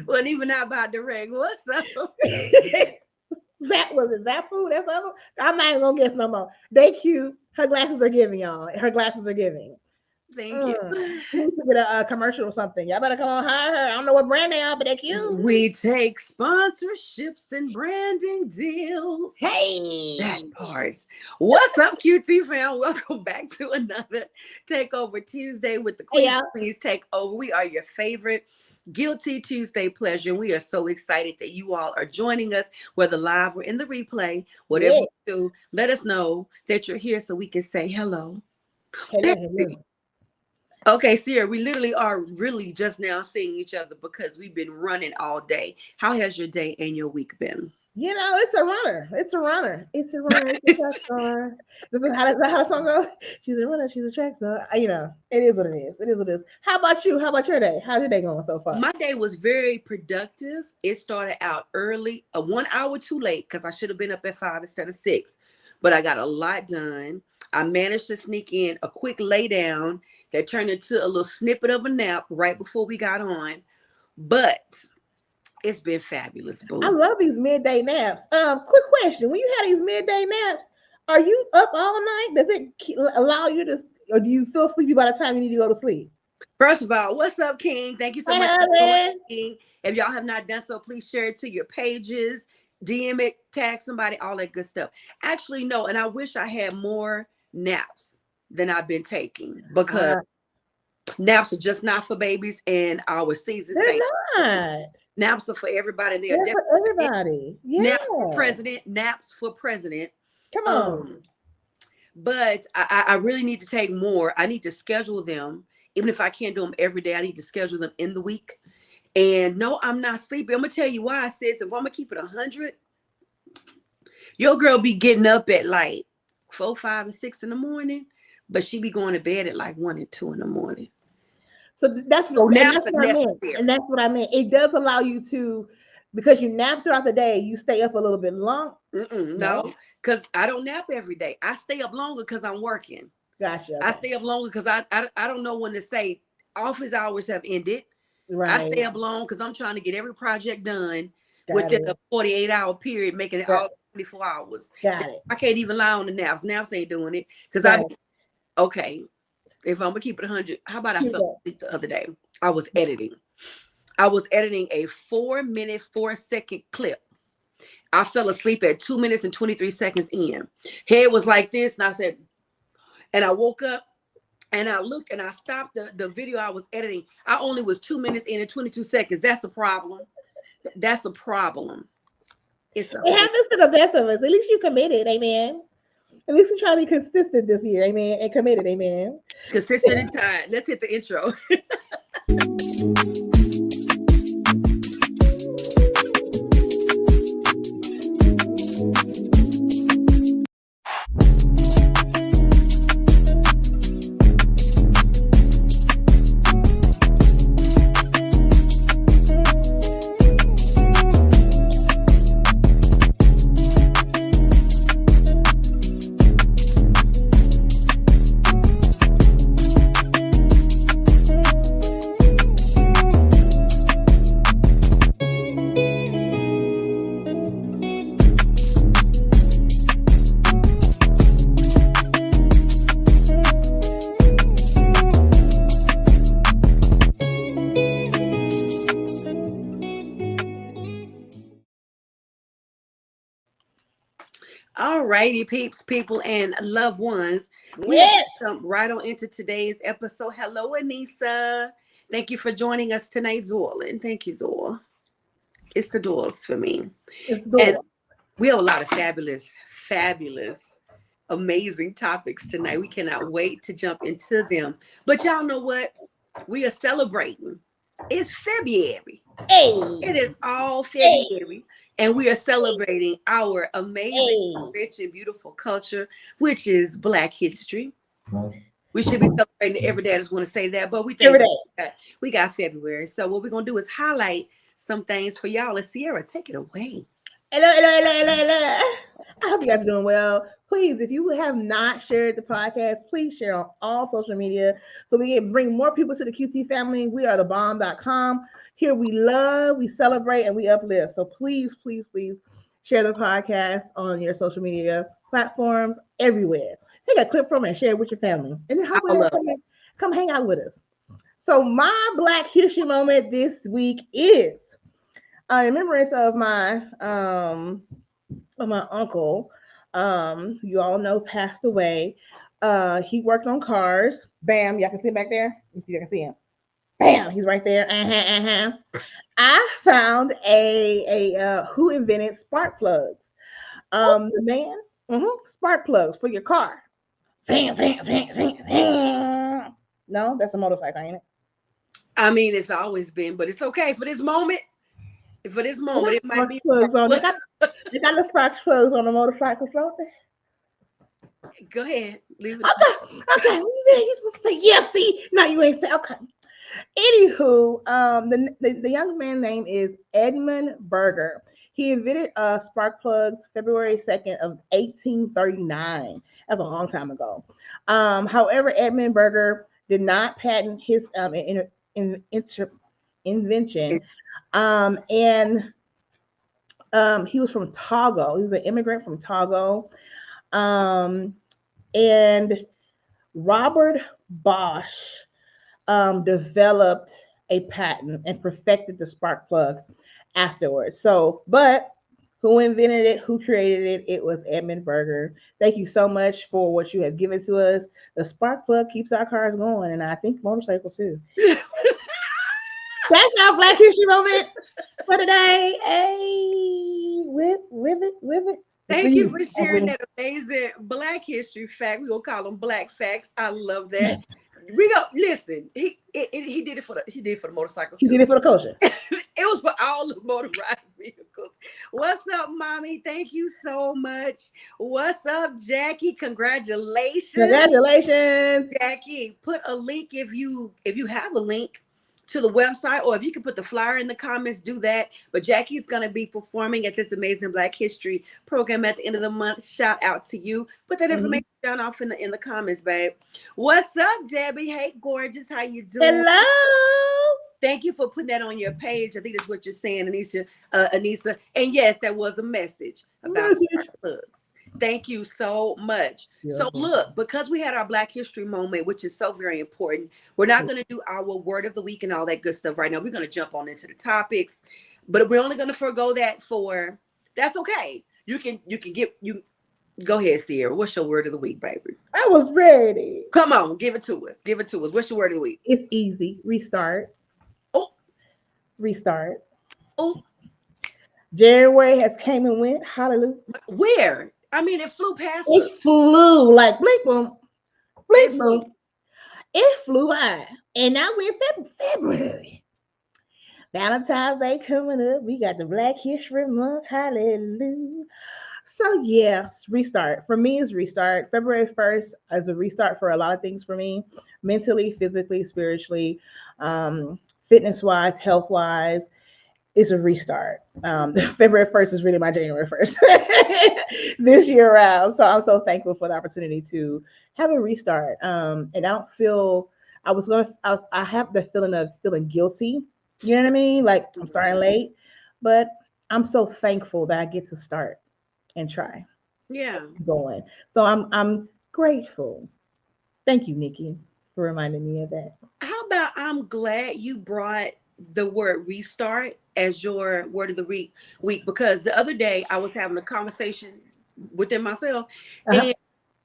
wasn't even out about the reg. What's up? That was it. That food. That's other. I'm not even gonna guess no more. They cute. Her glasses are giving, y'all. Her glasses are giving. Thank you. We need to get a commercial or something. Y'all better come on hire her. I don't know what brand they are, but they're cute. We take sponsorships and branding deals. Hey, that part. What's up, QT fam? Welcome back to another Takeover Tuesday with the Queens Takeover. We are your favorite Guilty Tuesday pleasure. We are so excited that you all are joining us, whether live or in the replay. Whatever you do, let us know that you're here so we can say hello. Hello. Okay, Sierra, we literally are really just now seeing each other because we've been running all day. How has your day and your week been? You know, it's a runner. It's a runner. It's a runner. It's a track star. How the song go? She's a runner. She's a track star. You know, it is what it is. It is what it is. How about you? How about your day? How's your day going so far? My day was very productive. It started out early, 1 hour too late because I should have been up at 5 instead of 6. But I got a lot done. I managed to sneak in a quick lay down that turned into a little snippet of a nap right before we got on. But it's been fabulous, boo. I love these midday naps. Quick question. When you have these midday naps, are you up all night? Does it allow you to, or do you feel sleepy by the time you need to go to sleep? First of all, what's up, King? Thank you so much for joining. If y'all have not done so, please share it to your pages, DM it, tag somebody, all that good stuff. Actually, no, and I wish I had more naps than I've been taking because naps are just not for babies and our season. They're not. Naps are for everybody. They're for everybody. Yeah. Naps for president. Naps for president. Come on. But I really need to take more. I need to schedule them. Even if I can't do them every day, I need to schedule them in the week. And no, I'm not sleepy. I'm going to tell you why. I said, if I'm going to keep it 100, your girl be getting up at like 4, 5, and 6 in the morning, but she be going to bed at like 1 and 2 in the morning. So that's what I meant. And that's what I meant. It does allow you to, because you nap throughout the day, you stay up a little bit long. No, because I don't nap every day. I stay up longer because I'm working. Gotcha. Okay. I stay up longer because I don't know when to say office hours have ended. Right. I stay up long because I'm trying to get every project done within a 48-hour period, making it all 24 hours. Got it. I can't even lie on the naps. Naps ain't doing it because okay. If I'm gonna keep it 100, how about I fell asleep the other day? I was editing a 4-minute, 4-second clip. I fell asleep at 2 minutes and 23 seconds in. Head was like this, and I said, and I woke up and I looked and I stopped the video I was editing. I only was 2 minutes in and 22 seconds. That's a problem. That's a problem. It happens to the best of us. At least you committed, amen. At least you try to be consistent this year, amen, and committed, amen. Consistent and tired. Let's hit the intro. All righty, peeps, people, and loved ones. Yes. We jump right on into today's episode. Hello, Anissa. Thank you for joining us tonight, Zoll. And thank you, Zoll. It's the doors for me. And we have a lot of fabulous, amazing topics tonight. We cannot wait to jump into them. But y'all know what? We are celebrating. It's February. Hey. It is all February, and we are celebrating our amazing, rich, and beautiful culture, which is Black history. We should be celebrating every day. I just want to say that, but we think we got February. So what we're going to do is highlight some things for y'all. And Sierra, take it away. Hello, hello, hello, hello, hello. I hope you guys are doing well. Please, if you have not shared the podcast, please share on all social media so we can bring more people to the QT family. We are thebomb.com. Here we love, we celebrate, and we uplift. So please, please, please share the podcast on your social media platforms everywhere. Take a clip from it and share it with your family. And then I hopefully love come hang out with us. So my Black History moment this week is in remembrance of my uncle, you all know passed away. He worked on cars. Bam, y'all can see him back there. You see, you can see him. Bam, he's right there. I found a who invented spark plugs. The man, spark plugs for your car. Bam, bam, bam, bam, bam. No, that's a motorcycle, ain't it? I mean, it's always been, but it's okay for this moment. For this moment, it might be. Plugs on. They got the spark plugs on the motorcycles, don't they? Go ahead. Leave it. Okay. You supposed to say yes. See, no, you ain't say okay. Anywho, the young man's name is Edmund Berger. He invented spark plugs February 2nd of 1839. That's a long time ago. However, Edmund Berger did not patent his invention. And he was from Togo. He was an immigrant from Togo. And Robert Bosch developed a patent and perfected the spark plug afterwards. So, but who invented it? Who created it? It was Edmund Berger. Thank you so much for what you have given to us. The spark plug keeps our cars going, and I think motorcycles too. That's our Black History moment for today. Hey, live it. Thank you for sharing that amazing Black history fact. We gonna call them Black facts. I love that. We go listen. He did it for the motorcycles. He did it for the culture. It was for all the motorized vehicles. What's up, mommy? Thank you so much. What's up, Jackie? Congratulations. Jackie. Put a link if you have a link to the website, or if you can put the flyer in the comments, do that. But Jackie's going to be performing at this amazing Black History program at the end of the month. Shout out to you. Put that information down off in the comments, babe. What's up, Debbie? Hey, gorgeous. How you doing? Hello. Thank you for putting that on your page. I think that's what you're saying, Anissa. And yes, that was a message about plugs. Thank you so much. Yeah. So look, because we had our Black History moment, which is so very important, we're not going to do our word of the week and all that good stuff right now. We're going to jump on into the topics, but we're only going to forego that that's okay. You can go ahead, Sierra. What's your word of the week, baby? I was ready. Come on, give it to us. What's your word of the week? It's easy. Restart. Oh. Restart. Oh. January has came and went. Hallelujah. Where? I mean, it flew past us. It flew like blink boom. Blink boom. It flew by. And now we're in February. Valentine's Day coming up. We got the Black History Month. Hallelujah. So yes, restart. For me, it's restart. February 1st is a restart for a lot of things for me. Mentally, physically, spiritually, fitness-wise, health-wise. It's a restart. February 1st is really my January 1st this year around. So I'm so thankful for the opportunity to have a restart. And I don't feel, I have the feeling of feeling guilty. You know what I mean? Like I'm starting late, but I'm so thankful that I get to start and try. Yeah. Going. So I'm grateful. Thank you, Nikki, for reminding me of that. How about I'm glad you brought the word restart as your word of the week, because the other day I was having a conversation within myself and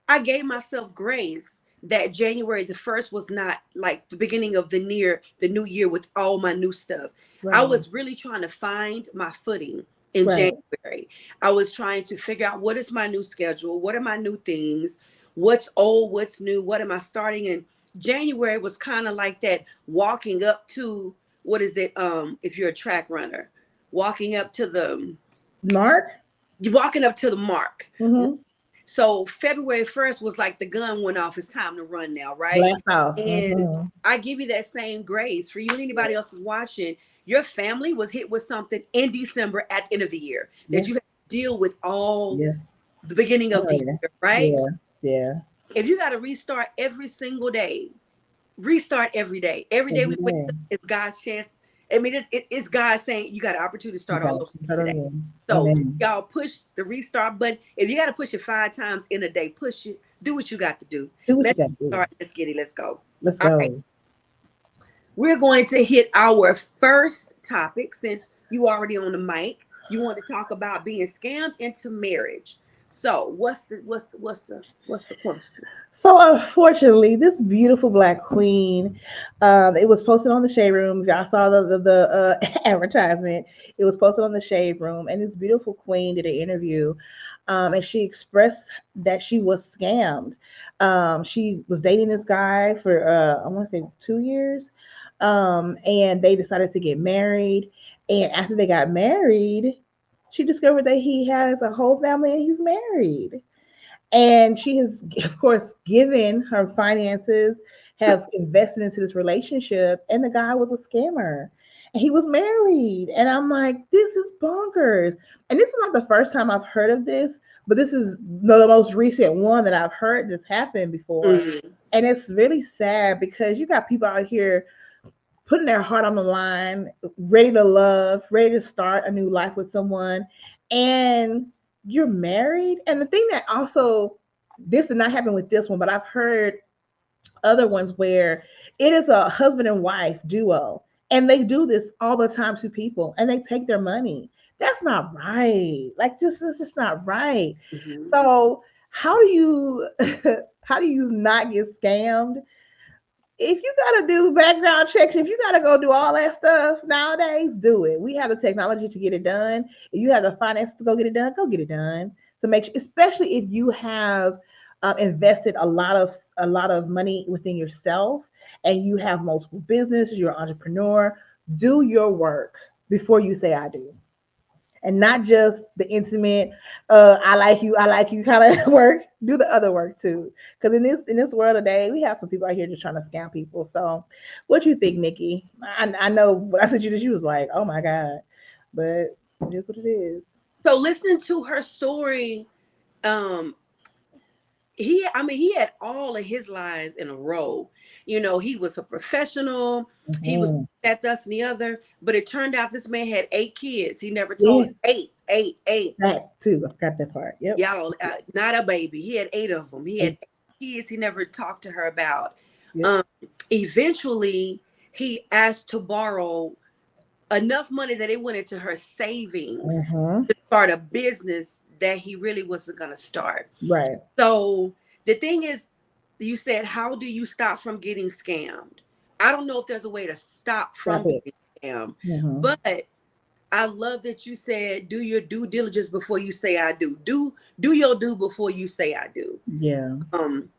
I gave myself grace that January the 1st was not like the beginning of the new year with all my new stuff. Right. I was really trying to find my footing in January. I was trying to figure out what is my new schedule, what are my new things, what's old, what's new, what am I starting in. January was kind of like that walking up to, what is it? If you're a track runner, walking up to the mark. You're walking up to the mark. Mm-hmm. So February 1st was like the gun went off. It's time to run now, right? And I give you that same grace for you and anybody else is watching. Your family was hit with something in December at the end of the year that you had deal with all Yeah. the beginning of Oh, the yeah. year, right? Yeah. Yeah. If you got to restart every single day, restart every day. Every day Every we wake day. up, it's God's chance. I mean, it's God saying you got an opportunity to You start all gotta over start today. again. So Amen. y'all push the restart button. If you got to push it 5 times in a day, push it. Do what you got to do. Do what you Let's gotta do. start. Let's get it. Let's go. Let's All right. go. We're going to hit our first topic since you already on the mic. You want to talk about being scammed into marriage. So what's the question? So unfortunately, this beautiful black queen, it was posted on the Shade Room. Y'all saw the advertisement. It was posted on the Shade Room, and this beautiful queen did an interview, and she expressed that she was scammed. She was dating this guy for I want to say 2 years, and they decided to get married. And after they got married, she discovered that he has a whole family and he's married, and she has of course given her finances, have invested into this relationship, and the guy was a scammer and he was married. And I'm like, this is bonkers. And this is not the first time I've heard of this, but this is the most recent one that I've heard this happen before. Mhm. And it's really sad because you got people out here putting their heart on the line, ready to love, ready to start a new life with someone, and you're married. And the thing that also, this did not happen with this one, but I've heard other ones where it is a husband and wife duo, and they do this all the time to people, and they take their money. That's not right. Like, this is just not right. Mhm. So, how do you how do you not get scammed? If you gotta do background checks, if you gotta go do all that stuff nowadays, do it. We have the technology to get it done. If you have the finances to go get it done. To make sure, especially if you have invested a lot of money within yourself, and you have multiple businesses, you're an entrepreneur. Do your work before you say I do, and not just the intimate I like you kind of work. Do the other work too, because in this world today, we have some people out here just trying to scam people. So what you think, Nikki? I know when I said you this, you was like, oh my god, but it is what it is. So listening to her story, um, he had all of his lies in a row. He was a professional, he was Mm-hmm. that, thus, and the other, but it turned out this man had 8 kids. He never told Yes, eight. that too. I forgot that part. Yep. Y'all, not a baby. He had 8 of them. He had 8 kids he never talked to her about. Yep. Um, Eventually, he asked to borrow enough money that it went into her savings Mm-hmm. to start a business that he really wasn't going to start. Right. So the thing is, you said, how do you stop from getting scammed? I don't know if there's a way to stop Stop from it. being scammed, Mm-hmm. but I love that you said do your due diligence before you say I do. Do your due before you say I do. Yeah. Um,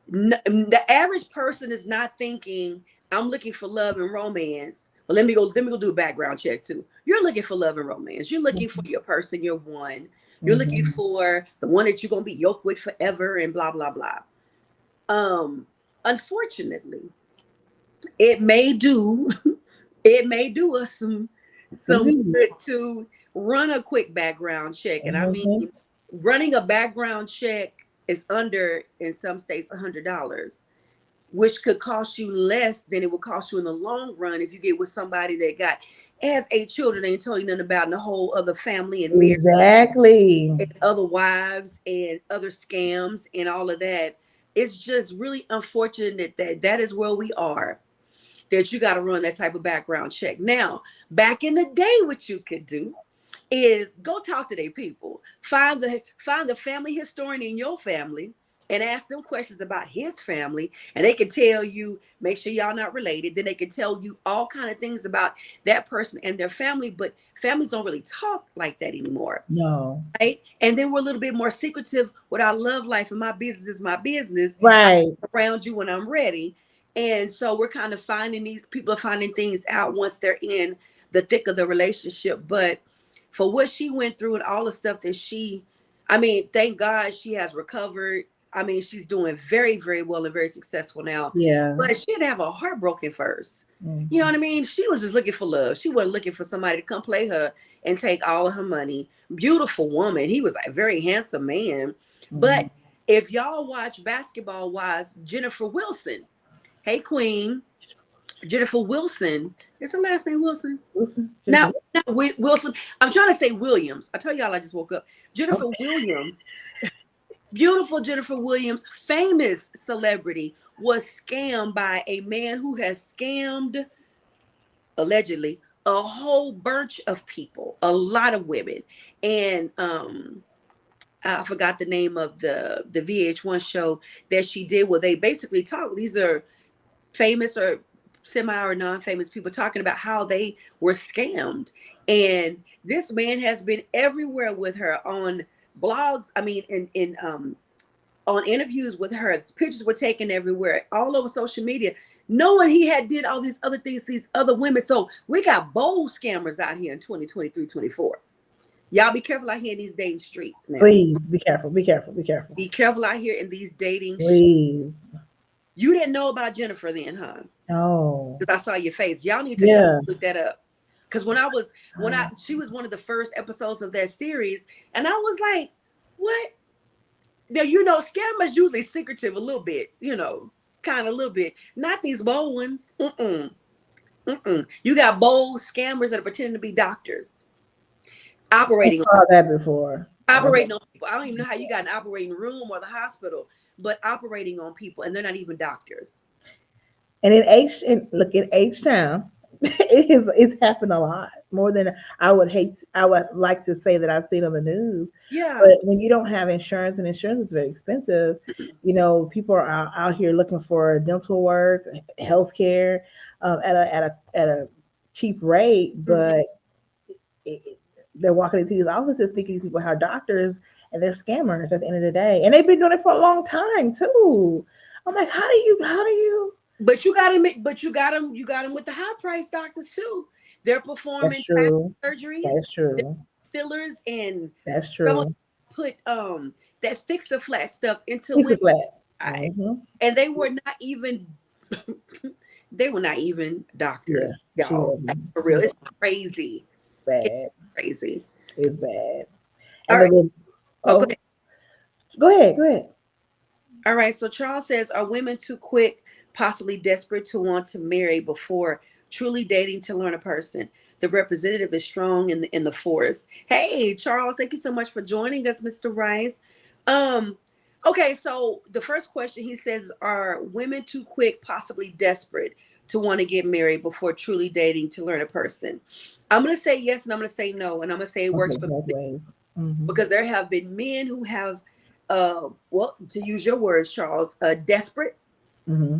the average person is not thinking I'm looking for love and romance. Well, let me go do a background check too. You're looking for love and romance. You're looking for your person, your one. You're looking Mm-hmm. for the one that you're gonna be yoked with forever and blah blah blah. Unfortunately, it may do it may do us Some some good. good to run a quick background check. And I mean, Mm-hmm. running a background check is under, in some states, $100, which could cost you less than it would cost you in the long run if you get with somebody that has 8 children, ain't told you nothing about, and the whole other family and marriage Exactly. and other wives and other scams and all of that. It's just really unfortunate that is where we are, that you got to run that type of background check. Now, back in the day, what you could do is go talk to their people, find the family historian in your family and ask them questions about his family, and they can tell you, make sure y'all not related, then they can tell you all kind of things about that person and their family. But families don't really talk like that anymore, No. right? And then we're a little bit more secretive with our love life, and my business is my business. I'm Right. around you when I'm ready. And so we're kind of finding, these people are finding things out once they're in the thick of the relationship. But for what she went through and all the stuff that I mean, thank God she has recovered. I mean, she's doing very, very well and very successful now. Yeah. But she had to have a heartbroken first. You know what I mean? She was just looking for love. She wasn't looking for somebody to come play her and take all of her money. Beautiful woman. He was a very handsome man. But if y'all watch Basketball Wives, Jennifer Wilson. Hey, Queen. Jennifer Wilson. Is her last name Wilson? Wilson. Not Wilson. I'm trying to say Williams. I tell y'all I just woke up. Jennifer Williams. Beautiful Jennifer Williams, famous celebrity, was scammed by a man who has scammed, allegedly, a whole bunch of people, a lot of women. And I forgot the name of the VH1 show that she did where they basically talk. These are famous or semi or non-famous people talking about how they were scammed. And this man has been everywhere with her on blogs. I mean, on interviews with her. Pictures were taken everywhere, all over social media, knowing he had did all these other things, these other women. So we got bold scammers out here in 2023, 24. Y'all be careful out here in these dating streets now. Please be careful. Be careful. Be careful. Be careful out here in these dating streets. You didn't know about Jennifer then, huh? No. Because I saw your face. Y'all need to look that up. Because she was one of the first episodes of that series, and I was like, what? Now, scammers usually secretive a little bit, kind of a little bit. Not these bold ones. You got bold scammers that are pretending to be doctors. Operating. I saw that before. Operating on people. I don't even know how you got an operating room or the hospital, but operating on people, and they're not even doctors. And in H-Town, it's happened a lot more than I would like to say that I've seen on the news. Yeah. But when you don't have insurance, and insurance is very expensive, people are out here looking for dental work, healthcare, at a cheap rate, but they're walking into these offices thinking these people are doctors, and they're scammers at the end of the day. And they've been doing it for a long time too. I'm like, how do you? But you got them. You got them with the high price doctors too. They're performing surgeries. That's true. Fillers and that's true. Put that fix-a-flat stuff into flat. And they were not even. They were not even doctors. Yeah, y'all. For real, it's crazy. Bad. It's crazy. It's bad. All right. Go ahead. All right. So Charles says, are women too quick, possibly desperate to want to marry before truly dating to learn a person? The representative is strong in the forest. Hey, Charles, thank you so much for joining us, Mr. Rice. Okay, so the first question he says, are women too quick, possibly desperate to want to get married before truly dating to learn a person? I'm going to say yes, and I'm going to say no, and I'm going to say it works for both ways. Because there have been men who have, to use your words, Charles, desperate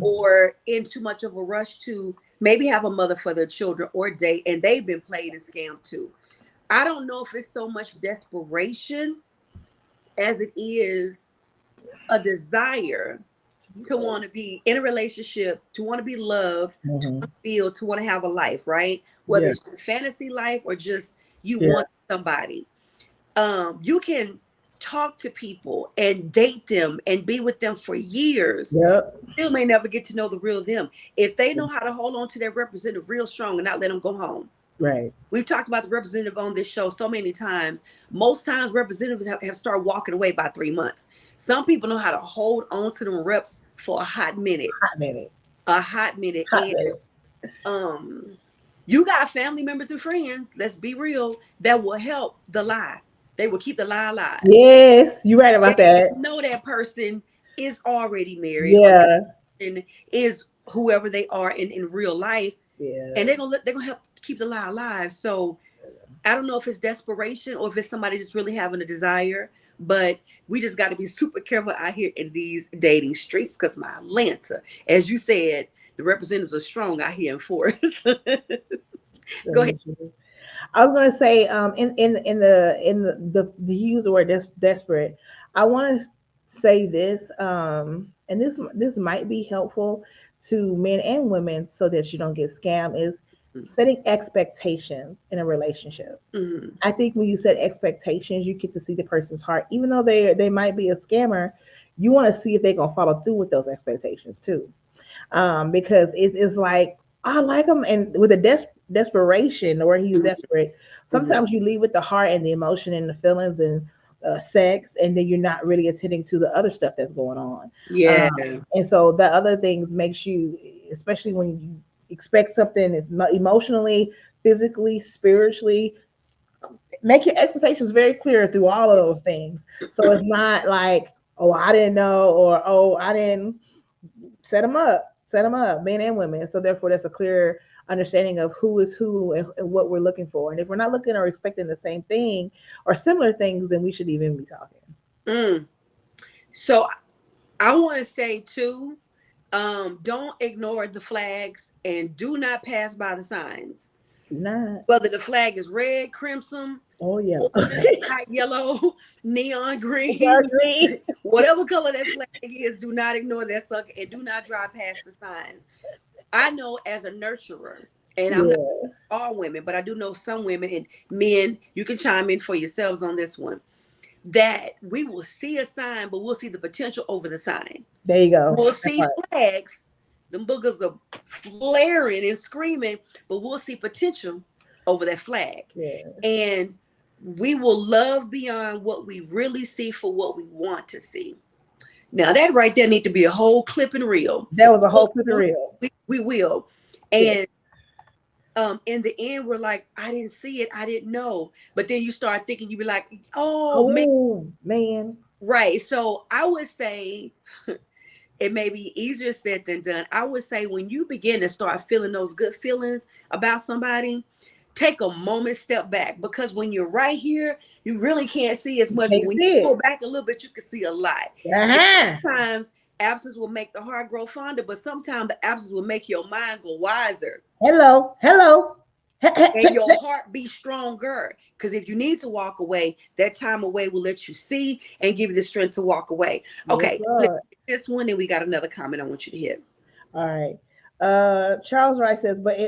or in too much of a rush to maybe have a mother for their children or date, and they've been played and scammed too. I don't know if it's so much desperation as it is a desire to want to be in a relationship, to want to be loved, to want to feel, to want to have a life, right? Whether it's a fantasy life or just you want somebody. You can talk to people and date them and be with them for years. Still may never get to know the real them. If they know how to hold on to their representative real strong and not let them go home. Right. We've talked about the representative on this show so many times. Most times representatives have started walking away by 3 months. Some people know how to hold on to them reps for a hot minute. A hot minute. You got family members and friends, let's be real, that will help the lie. They will keep the lie alive. Yes, you're right about that. Know that person is already married. Yeah. And is whoever they are in real life. Yeah. And they're gonna help keep the lie alive. So I don't know if it's desperation or if it's somebody just really having a desire, but we just got to be super careful out here in these dating streets because my Atlanta, as you said, the representatives are strong out here in Forest. Go ahead. I was gonna say, in the use the word desperate. I want to say this, and this might be helpful to men and women so that you don't get scammed, is setting expectations in a relationship. I think when you set expectations, you get to see the person's heart. Even though they might be a scammer, you want to see if they're gonna follow through with those expectations too. Because it's like I like him, and with a desperation, where he's desperate. Sometimes you lead with the heart and the emotion and the feelings and sex, and then you're not really attending to the other stuff that's going on. Yeah. And so the other things makes you, especially when you expect something emotionally, physically, spiritually, make your expectations very clear through all of those things. So it's not like, oh, I didn't know, or oh, I didn't set them up, men and women. So therefore, there's a clear understanding of who is who and what we're looking for. And if we're not looking or expecting the same thing or similar things, then we should even be talking. So I want to say too, don't ignore the flags and do not pass by the signs. Do not. Whether the flag is red, crimson, Oh yeah, hot yellow, neon green, whatever color that flag is, do not ignore that sucker and do not drive past the signs. I know as a nurturer, and I'm not all women, but I do know some women and men, you can chime in for yourselves on this one, that we will see a sign, but we'll see the potential over the sign. There you go. We'll see flags, them boogers are flaring and screaming, but we'll see potential over that flag. And we will love beyond what we really see for what we want to see. Now that right there need to be a whole clip and reel. That was a whole clip and reel. We will. And in the end, we're like, I didn't see it, I didn't know. But then you start thinking, you be like, oh man. Right. So I would say it may be easier said than done. I would say when you begin to start feeling those good feelings about somebody, take a moment, step back, because when you're right here, you really can't see as much. When you go back a little bit, you can see a lot. Sometimes absence will make the heart grow fonder, but sometimes the absence will make your mind go wiser. Hello. And your heart be stronger. Because if you need to walk away, that time away will let you see and give you the strength to walk away. Okay, this one, and we got another comment I want you to hit. All right. Charles Wright says, but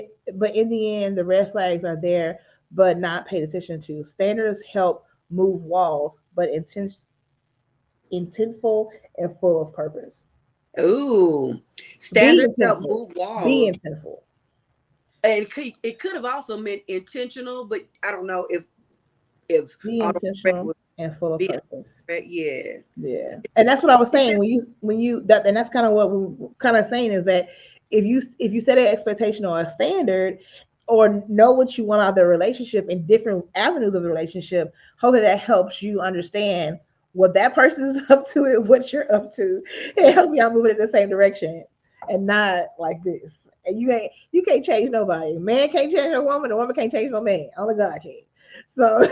in the end, the red flags are there, but not paid attention to. Standards help move walls, but intentful and full of purpose. Ooh, standards help move walls. Be intentful. And it could have also meant intentional, but I don't know if be intentional and full of purpose. Yeah. And that's what I was saying when you that, and that's kind of what we're kind of saying is that if you set an expectation or a standard or know what you want out of the relationship in different avenues of the relationship, hopefully that helps you understand what that person is up to and what you're up to, and help y'all moving in the same direction and not like this. And you can't change nobody. Man can't change a woman. A woman can't change no man. Only God can. So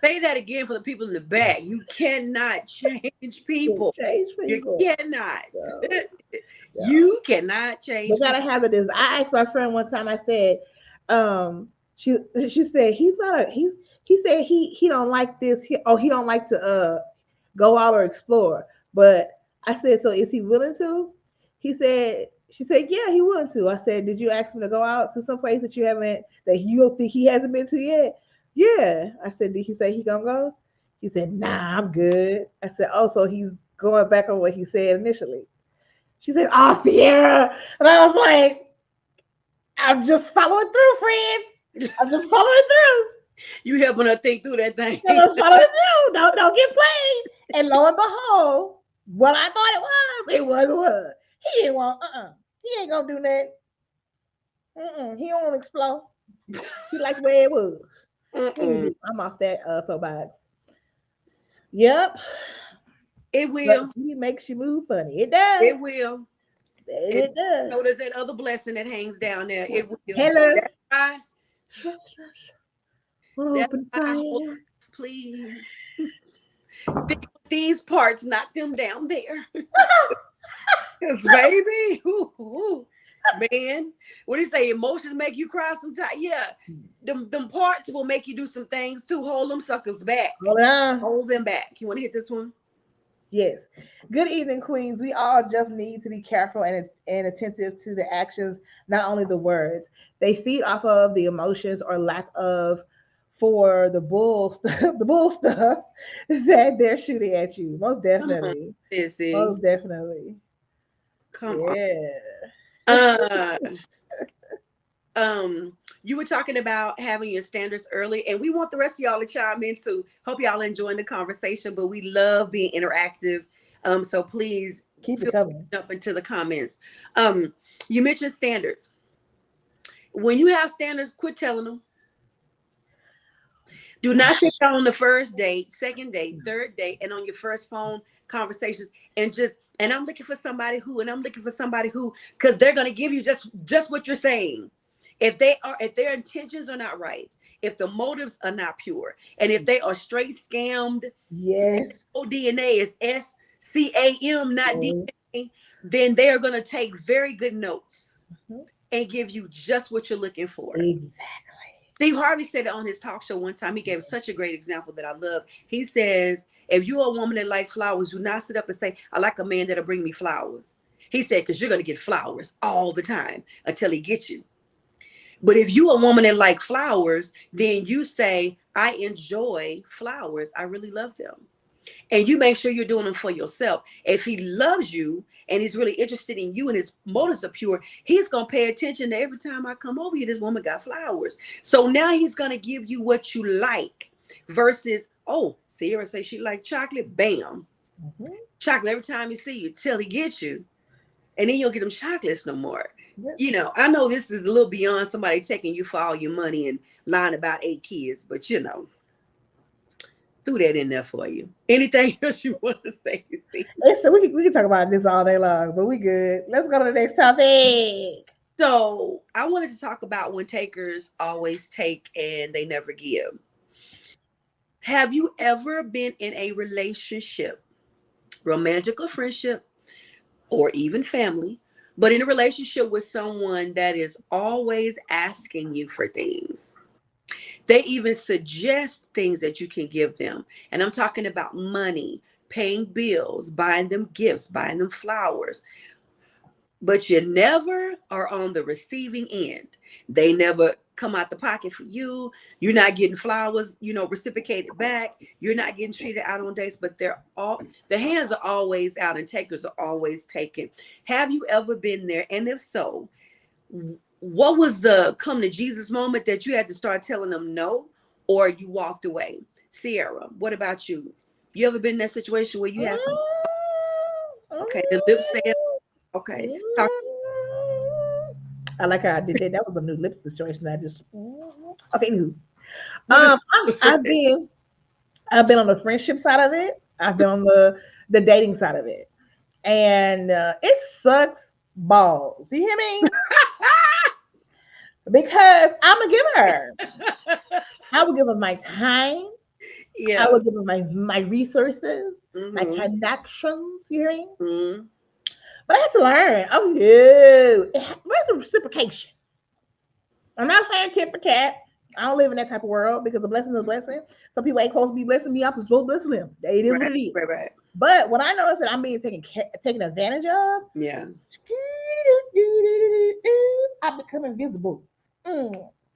say that again for the people in the back. You cannot change people. You cannot. No. You cannot change. We gotta have it. I asked my friend one time. I said, she said he said he don't like this. He don't like to go out or explore. But I said, so is he willing to? She said, yeah, he willing to. I said, did you ask him to go out to some place that you don't think he hasn't been to yet? Yeah. I said, did he say he gonna go? He said, nah, I'm good. I said, oh, so he's going back on what he said initially. She said, oh, Sierra. And I was like, I'm just following through, friend. I'm just following through. You helping her think through that thing. I'm just following through. Don't get played. And lo and behold, what I thought it was. He didn't want, he ain't gonna do that. He don't want to explode. He like the way it was. I'm off that soapbox. Yep. It will. But he makes you move funny. It does. It will. It does. So there's that other blessing that hangs down there. It will. Hello. That's why, please. These parts, knock them down there. Because baby, man, what do you say? Emotions make you cry sometimes. Yeah, them parts will make you do some things too. Hold them suckers back. Hold them back. You want to hit this one? Yes. Good evening, Queens. We all just need to be careful and attentive to the actions, not only the words. They feed off of the emotions or lack of for the bull stuff that they're shooting at you. Most definitely. Most definitely. Come on. You were talking about having your standards early, and we want the rest of y'all to chime in too. Hope y'all enjoying the conversation, but we love being interactive. So please Keep it feel free coming. to jump into the comments. You mentioned standards. When you have standards, quit telling them. Do not sit down on the first date, second date, third date, and on your first phone conversations and I'm looking for somebody who, because they're gonna give you just what you're saying. If their intentions are not right, if the motives are not pure, and if they are straight scammed, Yes. DNA is SCAM, not Yes. DNA, then they are gonna take very good notes Mhm. and give you just what you're looking for. Exactly. Steve Harvey said it on his talk show one time. He gave such a great example that I love. He says, if you're a woman that likes flowers, do not sit up and say, I like a man that'll bring me flowers. He said, because you're going to get flowers all the time until he gets you. But if you a woman that like flowers, then you say, I enjoy flowers. I really love them. And you make sure you're doing them for yourself. If he loves you and he's really interested in you and his motives are pure, he's going to pay attention to every time I come over here, this woman got flowers. So now he's going to give you what you like versus, oh, Sierra says she like chocolate. Bam. Mhm. Chocolate every time he see you till he gets you. And then you'll get them chocolates no more. Yep. I know this is a little beyond somebody taking you for all your money and lying about 8 kids, but threw that in there for you. Anything else you want to say? So we can talk about this all day long, but we good. Let's go to the next topic. So I wanted to talk about when takers always take and they never give. Have you ever been in a relationship, romantic or friendship, or even family, but in a relationship with someone that is always asking you for things? They even suggest things that you can give them. And I'm talking about money, paying bills, buying them gifts, buying them flowers. But you never are on the receiving end. They never come out the pocket for you. You're not getting flowers, reciprocated back. You're not getting treated out on dates, but the hands are always out and takers are always taken. Have you ever been there? And if so, what was the come to Jesus moment that you had to start telling them no, or you walked away? Sierra, what about you? You ever been in that situation where you had some, okay, the lips said, okay, talk. I like how I did that. That was a new lip situation. I just okay. What is I've been on the friendship side of it. I've been on the dating side of it, and it sucks balls. You hear me? Because I'm a giver. I will give them my time. Yeah. I will give them my resources, my Mm-hmm. connections. You hear me? Mm-hmm. But I had to learn. Oh no, where's the reciprocation? I'm not saying tit for tat. I don't live in that type of world because a blessing is a blessing. Some people ain't supposed to be blessing me. I'm supposed to bless them. It is what it is. Right. But when I notice that I'm being taken advantage of, Yeah. I become invisible.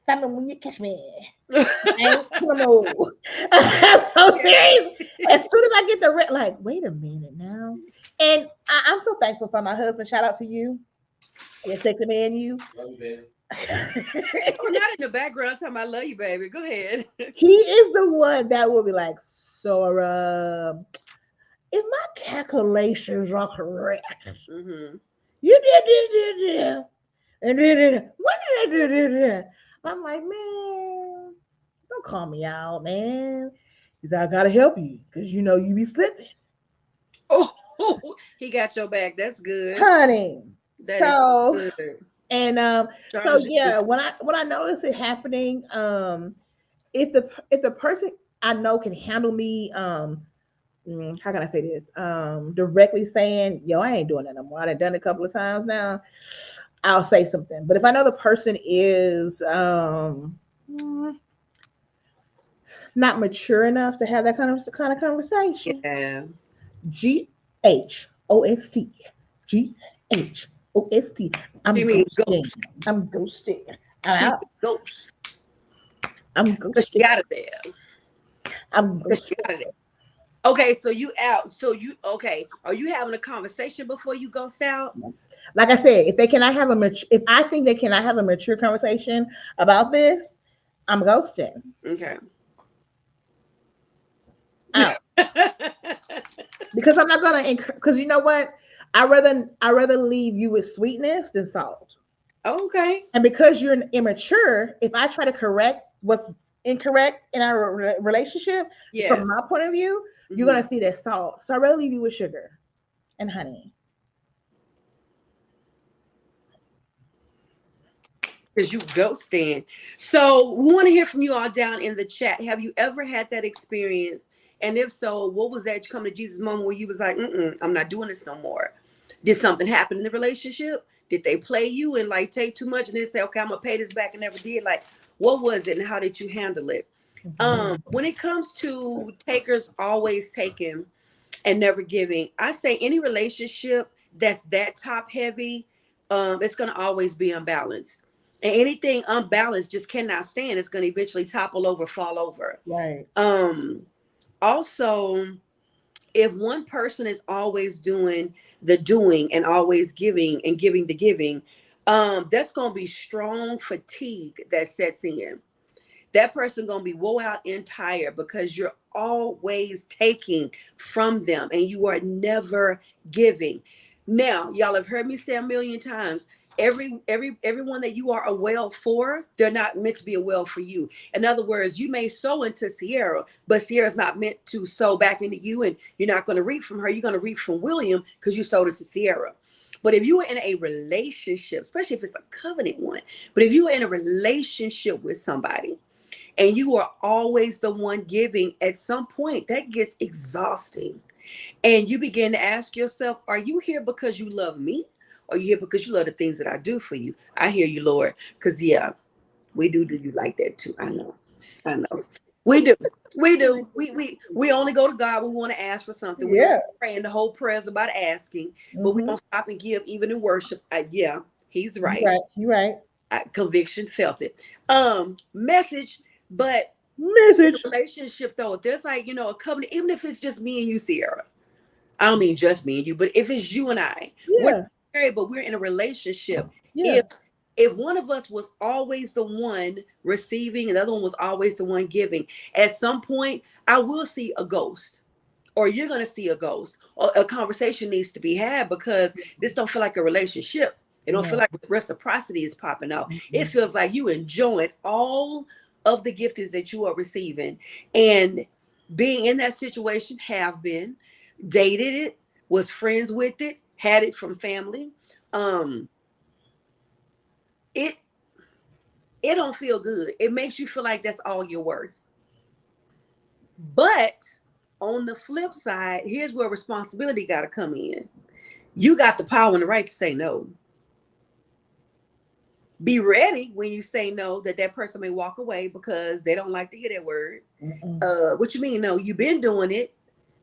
Simon, when you catch me, no. I'm so serious. As soon as I get the like, wait a minute now. And I'm so thankful for my husband. Shout out to you. You're sexy man, you. Oh, not in the background talking I love you, baby. Go ahead. He is the one that will be like, so if my calculations are correct, Mm-hmm. you did this, and then what did I do? I'm like, man, don't call me out, man. He said, I gotta help you because you know you be slipping. Oh, he got your back. That's good. Honey. That is So good. and so Charles, yeah, when I notice it happening, if the person I know can handle me, how can I say this? Directly saying, yo, I ain't doing that no more. I've done it a couple of times now. I'll say something. But if I know the person is not mature enough to have that kind of conversation, yeah. GHOST. GHOST. She I'm mean ghosting. ghost. I'm ghosting. I'm She mean out. ghost. I'm Cause she ghosting. out of there. I'm Cause she ghosting. out of there. Okay, so you out. So you okay? Are you having a conversation before you ghost out? Like I said, if they cannot have if I think they cannot have a mature conversation about this, I'm ghosting. Okay. Out. Because I'm not gonna because you know what? I rather leave you with sweetness than salt. Okay. And because you're immature, if I try to correct what's incorrect in our relationship, Yeah. from my point of view, you're Mm-hmm. gonna see that salt. So I'd rather leave you with sugar and honey. Because you ghosting. So we want to hear from you all down in the chat. Have you ever had that experience? And if so, what was that come to Jesus moment where you was like, I'm not doing this no more? Did something happen in the relationship? Did they play you and like take too much and then say, okay, I'm gonna pay this back and never did? Like, what was it and how did you handle it? Mhm. When it comes to takers always taking and never giving, I say any relationship that's that top heavy, it's gonna always be unbalanced. And anything unbalanced just cannot stand. It's gonna eventually topple over, fall over. Right. Also, if one person is always doing the doing and always giving and giving the giving, that's gonna be strong fatigue that sets in. That person gonna be woe out and tired because you're always taking from them and you are never giving. Now, y'all have heard me say a million times, everyone that you are a well for, they're not meant to be a well for you. In other words, you may sow into Sierra, but Sierra's not meant to sow back into you, and you're not going to reap from her. You're going to reap from William because you sowed into Sierra. But if you are in a relationship, especially if it's a covenant one, but if you are in a relationship with somebody and you are always the one giving, at some point that gets exhausting. And you begin to ask yourself, are you here because you love me? Or are you here because you love the things that I do for you? I hear you, Lord. Because, yeah, we do you like that too. I know. I know. We do. We do. We only go to God. We want to ask for something. We Yeah. only pray, and the whole prayer is about asking, but we Mm-hmm. don't stop and give even in worship. Yeah, he's You right. right. You right. Conviction felt it. Message, but in a Message. relationship though, if there's like, a covenant, even if it's just me and you, Sierra. I don't mean just me and you, but if it's you and I, we're not Yeah. married, but we're in a relationship. Yeah. If one of us was always the one receiving and the other one was always the one giving, at some point I will see a ghost. Or you're gonna see a ghost. Or a conversation needs to be had because this don't feel like a relationship. It don't feel No. like reciprocity is popping out. It Mm-mm. feels like you enjoying all of the giftings that you are receiving. And being in that situation, have been, dated it, was friends with it, had it from family. Um, it it don't feel good. It makes you feel like that's all you're worth. But on the flip side, here's where responsibility got to come in. You got the power and the right to say no. Be ready when you say no that that person may walk away because they don't like to hear that word. Mm-mm. What you mean? No, you've been doing it,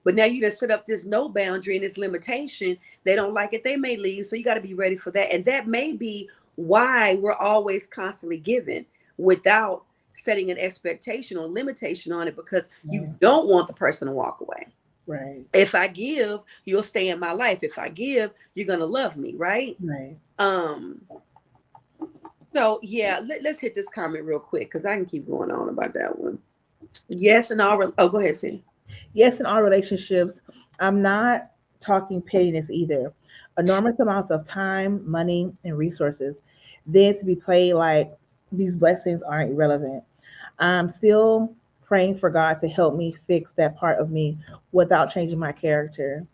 but now you just set up this no boundary and this limitation. They don't like it. They may leave. So you got to be ready for that. And that may be why we're always constantly giving without setting an expectation or limitation on it because you Right. don't want the person to walk away. Right. If I give, you'll stay in my life. If I give, you're gonna love me, right? Right. Um, so yeah, let's hit this comment real quick because I can keep going on about that one. Yes, and all. Oh, go ahead, see. Yes, in all relationships, I'm not talking pettiness either. Enormous amounts of time, money, and resources, then to be played like these blessings aren't irrelevant. I'm still praying for God to help me fix that part of me without changing my character.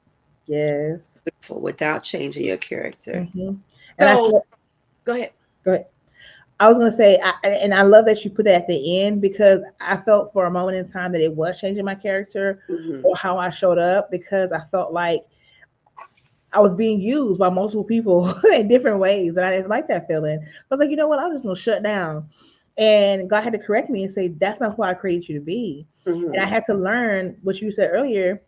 Yes. Without changing your character. Hmm. And I So feel, go ahead. go ahead. I was gonna say, and I love that you put that at the end because I felt for a moment in time that it was changing my character Hmm. or how I showed up because I felt like I was being used by multiple people in different ways, and I didn't like that feeling. I was like, you know what? I'm just gonna shut down. And God had to correct me and say, that's not who I created you to be. And I Hmm. had to learn what you said earlier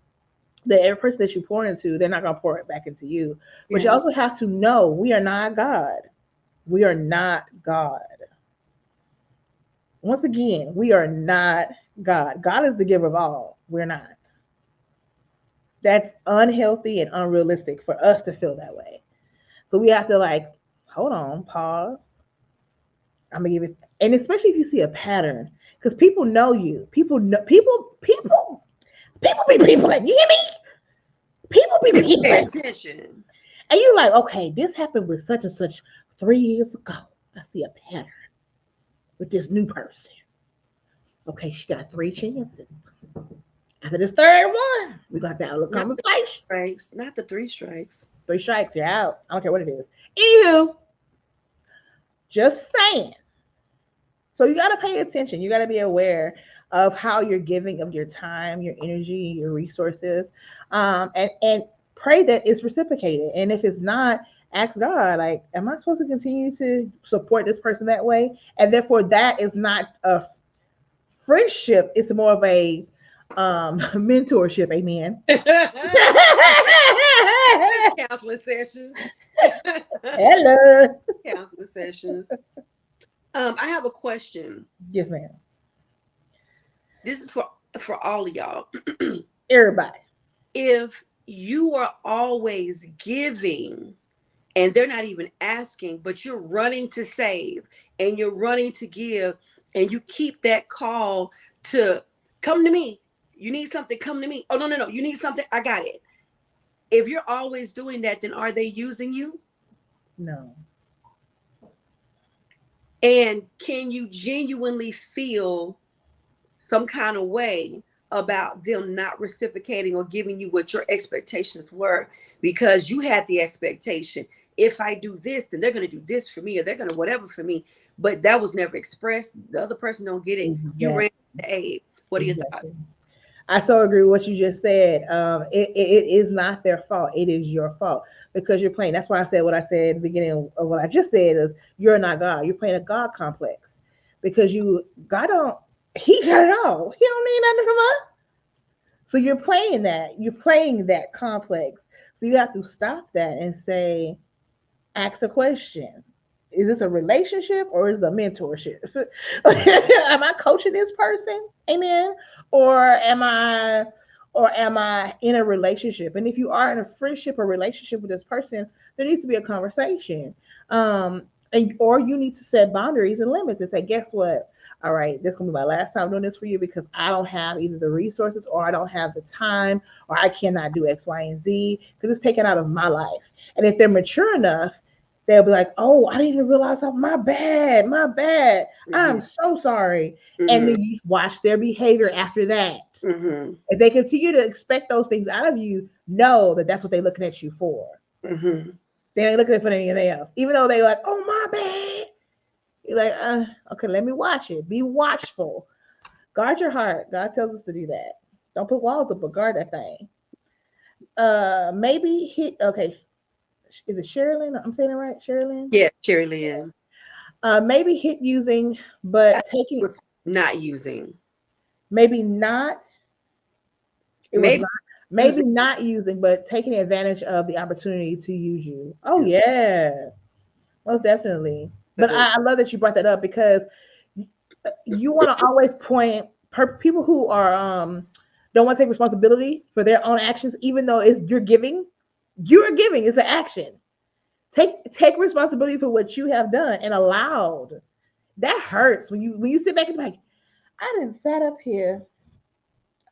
that every person that you pour into, they're not gonna pour it back into you. But you Yeah. also have to know we are not God. We are not God. Once again, we are not God. God is the giver of all. We're not. That's unhealthy and unrealistic for us to feel that way. So we have to like, hold on, pause. I'm gonna give it, and especially if you see a pattern, because people know you. People know people be people. You hear me? People be people. Pay attention. And you're like, okay, this happened with such and such 3 years ago. I see a pattern with this new person. Okay, she got 3 chances. After this third one, we're going to have a little conversation. Strikes, not the 3 strikes. 3 strikes, you're out. I don't care what it is. Anywho, just saying. So you got to pay attention. You got to be aware of how you're giving of your time, your energy, your resources, and pray that it's reciprocated. And if it's not, ask God, like, am I supposed to continue to support this person that way? And therefore, that is not a friendship. It's more of a mentorship. Amen. Counseling sessions. Hello. Counseling sessions. I have a question. Yes, ma'am. This is for all of y'all. Everybody. If you are always giving and they're not even asking, but you're running to save and you're running to give, and you keep that call to come to me. You need something, come to me. Oh, no. You need something, I got it. If you're always doing that, then are they using you? No. And can you genuinely feel some kind of way about them not reciprocating or giving you what your expectations were, because you had the expectation, if I do this, then they're going to do this for me, or they're going to whatever for me, but that was never expressed. The other person don't get it. Exactly. You ran to aid. What do you think? I so agree with what you just said. It is not their fault. It is your fault because you're playing. That's why I said what I said at the beginning of what I just said is you're not God. You're playing a God complex because God don't, he got it all. He don't need nothing from us. So you're playing that. You're playing that complex. So you have to stop that and say, ask a question. Is this a relationship or is it a mentorship? Am I coaching this person? Amen. Or am I in a relationship? And if you are in a friendship or relationship with this person, there needs to be a conversation. Or you need to set boundaries and limits and say, guess what? All right, this is going to be my last time doing this for you because I don't have either the resources or I don't have the time or I cannot do X, Y, and Z because it's taken out of my life. And if they're mature enough, they'll be like, oh, I didn't even realize my bad. Mm-hmm. I'm so sorry. Mm-hmm. And then you watch their behavior after that. Mm-hmm. If they continue to expect those things out of you, know that that's what they're looking at you for. Mm-hmm. They ain't looking for anything else. Even though they're like, oh, my bad. You're like, okay, let me watch it. Be watchful. Guard your heart. God tells us to do that. Don't put walls up, but guard that thing. Okay. Is it Sherilyn? I'm saying it right, Sherilyn? Yeah, Sherilyn. Maybe hit using, but taking was not using. Maybe not. Maybe not using, but taking advantage of the opportunity to use you. Oh yeah, most definitely. But I love that you brought that up because you want to always point people who are don't want to take responsibility for their own actions, even though you're giving. You are giving. It's an action. Take responsibility for what you have done and allowed. That hurts when you sit back and be like, I didn't sat up here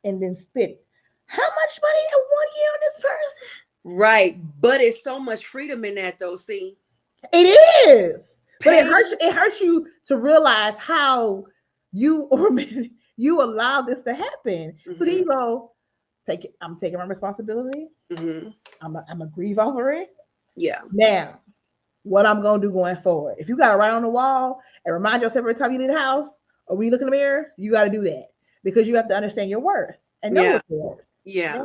and then spit. How much money in 1 year on this person? Right, but it's so much freedom in that, though. See, it is. But it hurts you to realize how you allow this to happen. Mm-hmm. So then you go, I'm taking my responsibility. Mm-hmm. I'm gonna grieve over it. Yeah. Now, what I'm gonna do going forward? If you got to write on the wall and remind yourself every time you leave the house or when you look in the mirror, you got to do that because you have to understand your worth and know what your worth. Yeah.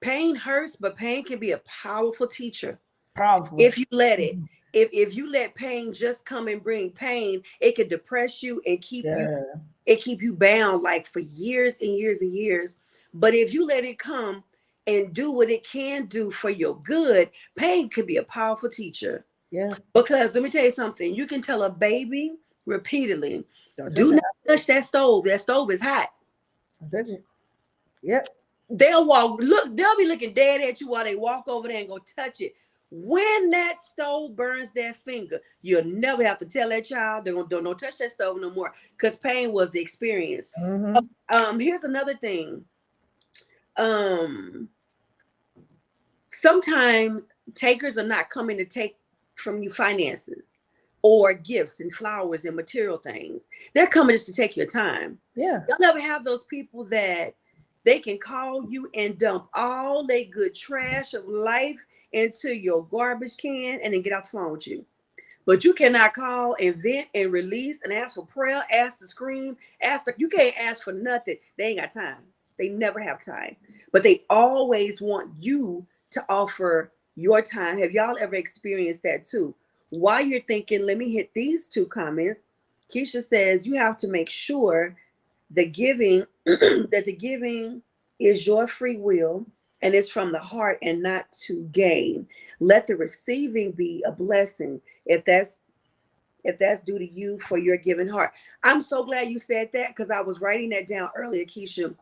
Pain hurts, but pain can be a powerful teacher. Powerful. If you let it. Mm-hmm. If you let pain just come and bring pain, it can depress you and keep you bound like for years and years and years. But if you let it come and do what it can do for your good, pain could be a powerful teacher. Yeah. Because let me tell you something, you can tell a baby repeatedly, do not touch that stove. That stove is hot. Don't touch it. Yep. They'll be looking dead at you while they walk over there and go touch it. When that stove burns that finger, you'll never have to tell that child don't touch that stove no more, because pain was the experience. Here's another thing. Sometimes takers are not coming to take from you finances or gifts and flowers and material things. They're coming just to take your time. Yeah. You'll never have those people that they can call you and dump all their good trash of life into your garbage can and then get off the phone with you. But you cannot call and vent and release and ask for prayer, ask to scream, you can't ask for nothing. They ain't got time. They never have time. But they always want you to offer your time. Have y'all ever experienced that too? While you're thinking, let me hit these two comments. Keisha says you have to make sure the giving that the giving is your free will and it's from the heart and not to gain. Let the receiving be a blessing if that's due to you for your giving heart. I'm so glad you said that, because I was writing that down earlier, Keisha.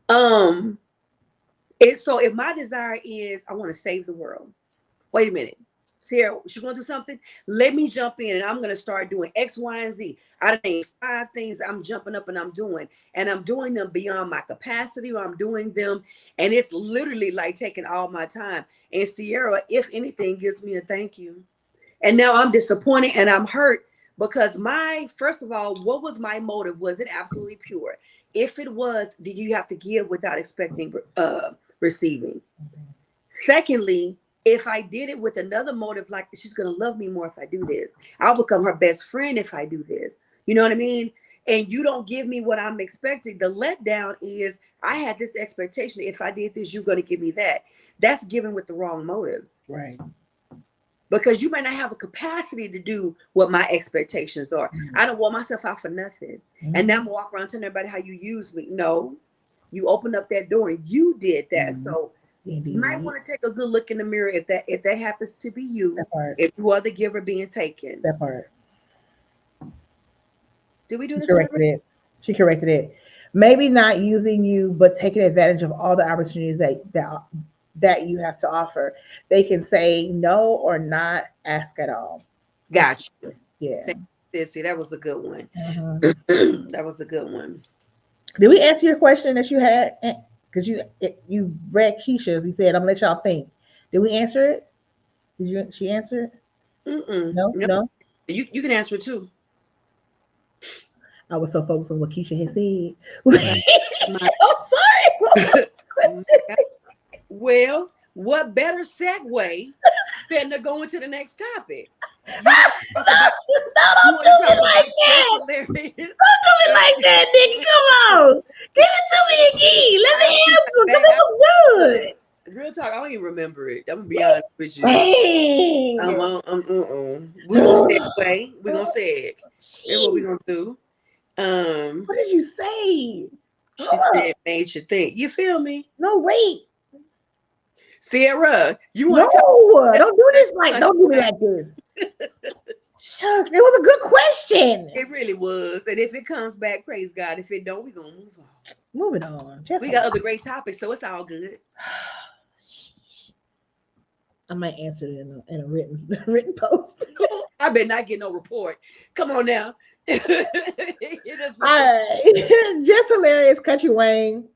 So if my desire is I want to save the world, wait a minute. Sarah, she's going to do something. Let me jump in and I'm going to start doing X, Y, and Z. I named 5 things I'm jumping up and I'm doing them beyond my capacity, or I'm doing them. And it's literally like taking all my time. And Sierra, if anything, gives me a thank you. And now I'm disappointed and I'm hurt, because first of all, what was my motive? Was it absolutely pure? If it was, did you have to give without expecting receiving? Secondly, if I did it with another motive, like she's going to love me more if I do this, I'll become her best friend if I do this. You know what I mean? And you don't give me what I'm expecting. The letdown is I had this expectation. If I did this, you're going to give me that. That's giving with the wrong motives. Right. Because you might not have a capacity to do what my expectations are. I don't want myself out for nothing. And now I'm walk around telling everybody how you use me. No, you opened up that door and you did that. So you might want to take a good look in the mirror if that happens to be you. If you are the giver being taken. That part. Did we do this? She corrected it. Maybe not using you, but taking advantage of all the opportunities that you have to offer. They can say no or not ask at all. Gotcha. Yeah. See, that was a good one. That was a good one. Did we answer your question that you had? Because you read Keisha's. You said, I'm gonna let y'all think. Did we answer it? She answer it? No. You can answer it too. I was so focused on what Keisha had said. I'm sorry. Well, what better segue than to go into the next topic? Don't do it like that. Don't do it like that, nigga. Come on. Give it to me again. Let me answer, because it was good. Real talk, I don't even remember it. I'm gonna be honest with you. We're gonna stay away. We're gonna say it. That's what we're gonna do. What did you say? She said made you think. You feel me? No, wait. Sarah, you want to don't do this don't do me like this. Shucks, it was a good question. It really was. And if it comes back, praise God. If it don't, we're gonna move on. Moving on. We got other great topics, so it's all good. I might answer it in a written post. I better not get no report. Come on now. All right. Just Hilarious Country Wayne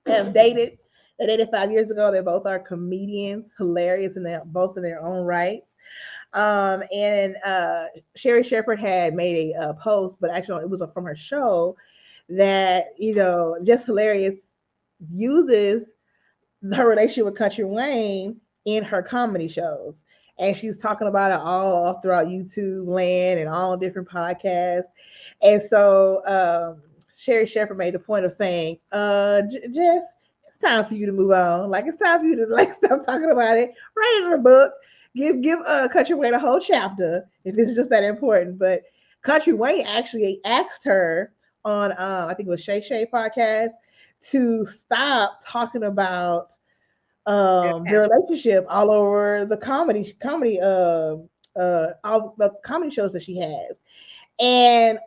have dated. They dated 5 years ago. They both are comedians, hilarious, and they're both in their own rights. And Sherry Shepherd had made a post, but actually it was from her show, that Just Hilarious uses her relationship with Country Wayne in her comedy shows, and she's talking about it all throughout YouTube land and all different podcasts. And so Sherry Shepherd made the point of saying, Jess, it's time for you to move on. Like, it's time for you to stop talking about it. Write it in a book. Give Country Wayne a whole chapter if it's just that important. But Country Wayne actually asked her on I think it was Shay Shay podcast to stop talking about their relationship all over the comedy all the comedy shows that she has. And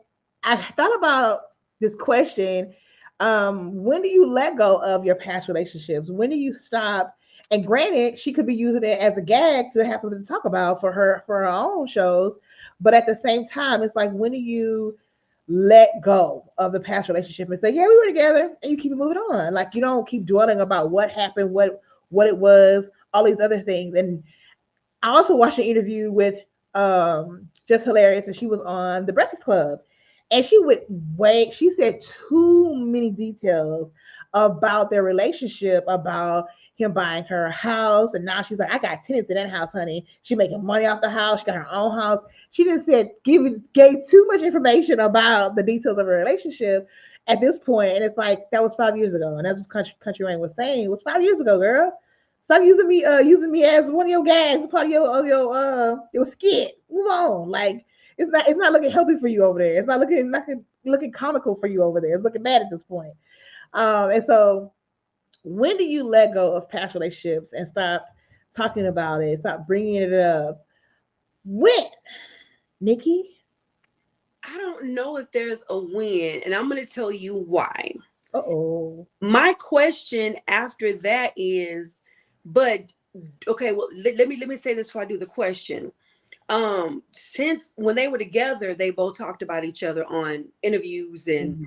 I thought about this question. When do you let go of your past relationships? When do you stop? And granted, she could be using it as a gag to have something to talk about for her own shows. But at the same time, it's like, when do you let go of the past relationship and say, yeah, we were together, and you keep it moving on? Like, you don't keep dwelling about what happened, what it was, all these other things. And I also watched an interview with Just Hilarious, and she was on The Breakfast Club, and she said too many details about their relationship, about him buying her a house, and now she's like, I got tenants in that house, honey. She making money off the house. She got her own house. She just said gave too much information about the details of her relationship at this point, and it's like, that was 5 years ago, and that's what Country Wayne was saying. It was 5 years ago, girl. Stop using me as one of your gags, part of your skit. Move on. Like, it's not looking healthy for you over there. It's not looking comical for you over there. It's looking bad at this point. And so, when do you let go of past relationships and stop talking about it? Stop bringing it up? When, Nikki? I don't know if there's a win, and I'm going to tell you why. Uh-oh. My question after that is, but okay, well, let me say this before I do the question. Since when they were together, they both talked about each other on interviews and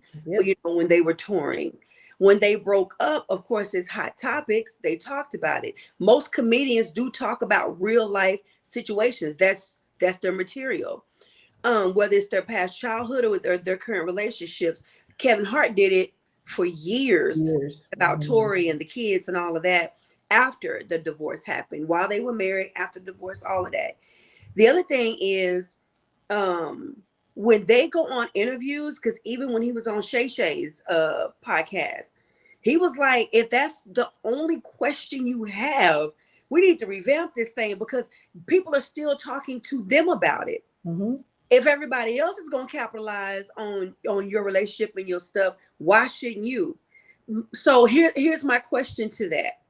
when they were touring. When they broke up, of course, it's hot topics. They talked about it. Most comedians do talk about real life situations. That's their material. Whether it's their past childhood or their current relationships. Kevin Hart did it for years about Tori and the kids and all of that after the divorce happened, while they were married, after the divorce, all of that. The other thing is, when they go on interviews, because even when he was on Shay Shay's podcast, he was like, if that's the only question you have, we need to revamp this thing, because people are still talking to them about it. Mm-hmm. If everybody else is going to capitalize on your relationship and your stuff, why shouldn't you? So here's my question to that.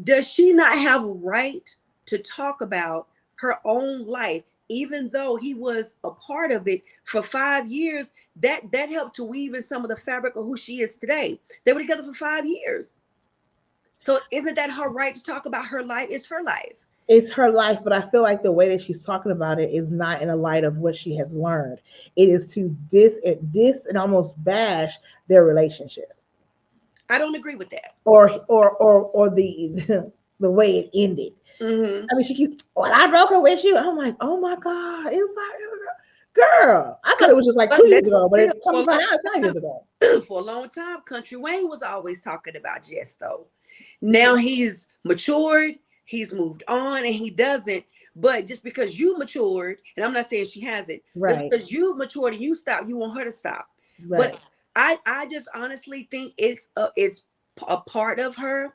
Does she not have a right to talk about her own life, even though he was a part of it for 5 years? That helped to weave in some of the fabric of who she is today. They were together for 5 years. So isn't that her right to talk about her life? It's her life. It's her life, but I feel like the way that she's talking about it is not in the light of what she has learned. It is to diss and almost bash their relationship. I don't agree with that. Or the the way it ended. Mm-hmm. I mean, she keeps, well, I broke her with you. I'm like, oh my God, it was 5 years ago. Girl, I thought it was just like 2 years ago, but it's coming from now, it's 5 years ago. For a long time, Country Wayne was always talking about Jess, though. Now he's matured. He's moved on, and he doesn't. But just because you matured, and I'm not saying she hasn't, right? Because you matured and you stopped, you want her to stop. Right. But I just honestly think it's a part of her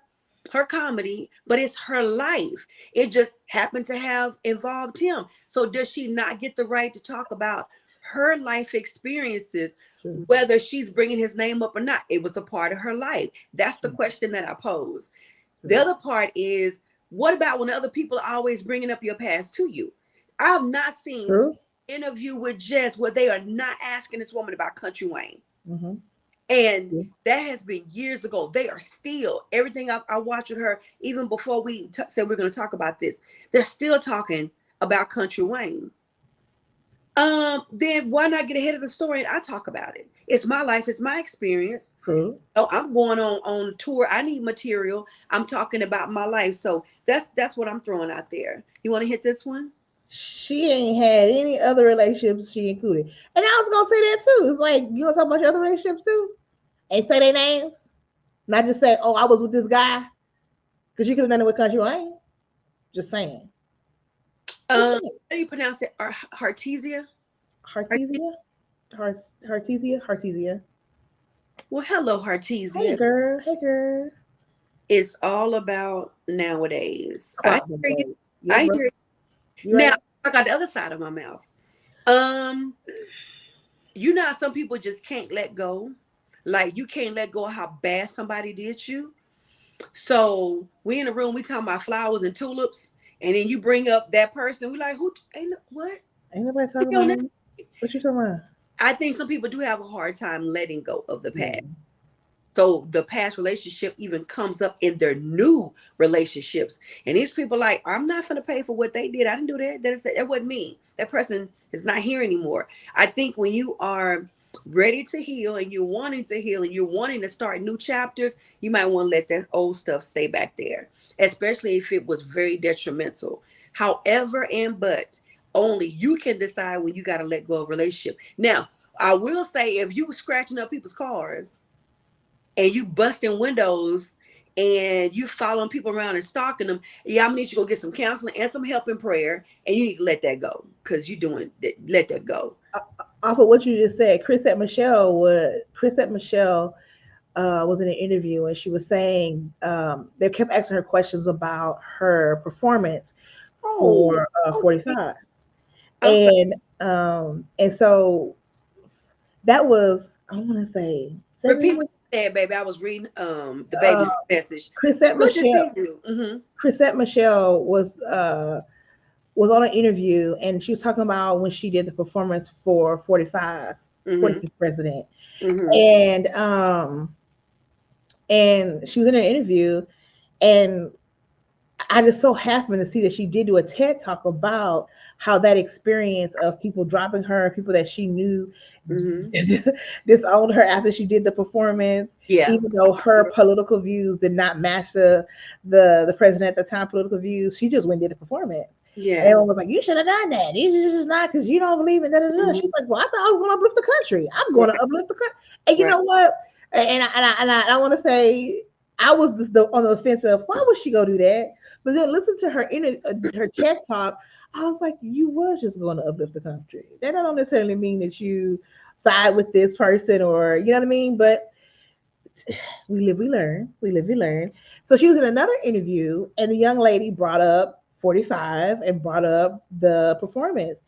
comedy, but it's her life. It just happened to have involved him. So does she not get the right to talk about her life experiences, whether she's bringing his name up or not? It was a part of her life. That's the question that I pose. The other part is, what about when other people are always bringing up your past to you? I've not seen an interview with Jess where they are not asking this woman about Country Wayne. Mm-hmm. And that has been years ago. They are still, everything I watched with her, even before we said we're going to talk about this, they're still talking about Country Wayne. Then why not get ahead of the story and I talk about it? It's my life, it's my experience. True. Oh, I'm going on tour. I need material. I'm talking about my life. So that's what I'm throwing out there. You want to hit this one? She ain't had any other relationships she included. And I was gonna say that too. It's like, you gonna talk about your other relationships too? And say their names? Not just say, oh, I was with this guy. Because you could have done it with Country Wayne. Just saying. How do you pronounce it? Hartesia? Hartesia? Hartesia. Well, hello, Hartesia. Hey, girl. Hey, girl. It's all about nowadays. I hear you. You're now, right. I got the other side of my mouth. You know how some people just can't let go? Like, you can't let go of how bad somebody did you. So we in the room, we talking about flowers and tulips, and then you bring up that person. We like, who? What? Ain't nobody talking about me. What you talking about? I think some people do have a hard time letting go of the past. So the past relationship even comes up in their new relationships. And these people like, I'm not going to pay for what they did. I didn't do that. That wasn't me. That person is not here anymore. I think when you are ready to heal and you're wanting to heal and you're wanting to start new chapters, you might want to let that old stuff stay back there, especially if it was very detrimental. However, and but only you can decide when you got to let go of a relationship. Now, I will say if you scratching up people's cars and you busting windows and you following people around and stalking them, yeah, I'm gonna need you to go get some counseling and some help in prayer, and you need to let that go because you're doing that. Let that go. Off of what you just said, Chrisette Michelle was in an interview and she was saying they kept asking her questions about her performance for 45, and so that was, I want to say, repeat what you said, baby. I was reading the baby's message. Chrisette Michelle was on an interview and she was talking about when she did the performance for 45, 45th president, and she was in an interview, and I just so happened to see that she did do a TED talk about how that experience of people dropping her, people that she knew disowned her after she did the performance, even though her political views did not match the president at the time political views, she just went and did the performance. Yeah. And everyone was like, you should have done that. You just not, because you don't believe in that. She's like, well, I thought I was going to uplift the country. I'm going to uplift the country. And you know what? And I want to say, I was on the fence of why would she go do that? But then listen to her her TED talk. I was like, you was just going to uplift the country. That don't necessarily mean that you side with this person, or you know what I mean. But we live, we learn. We live, we learn. So she was in another interview, and the young lady brought up 45 and brought up the performance.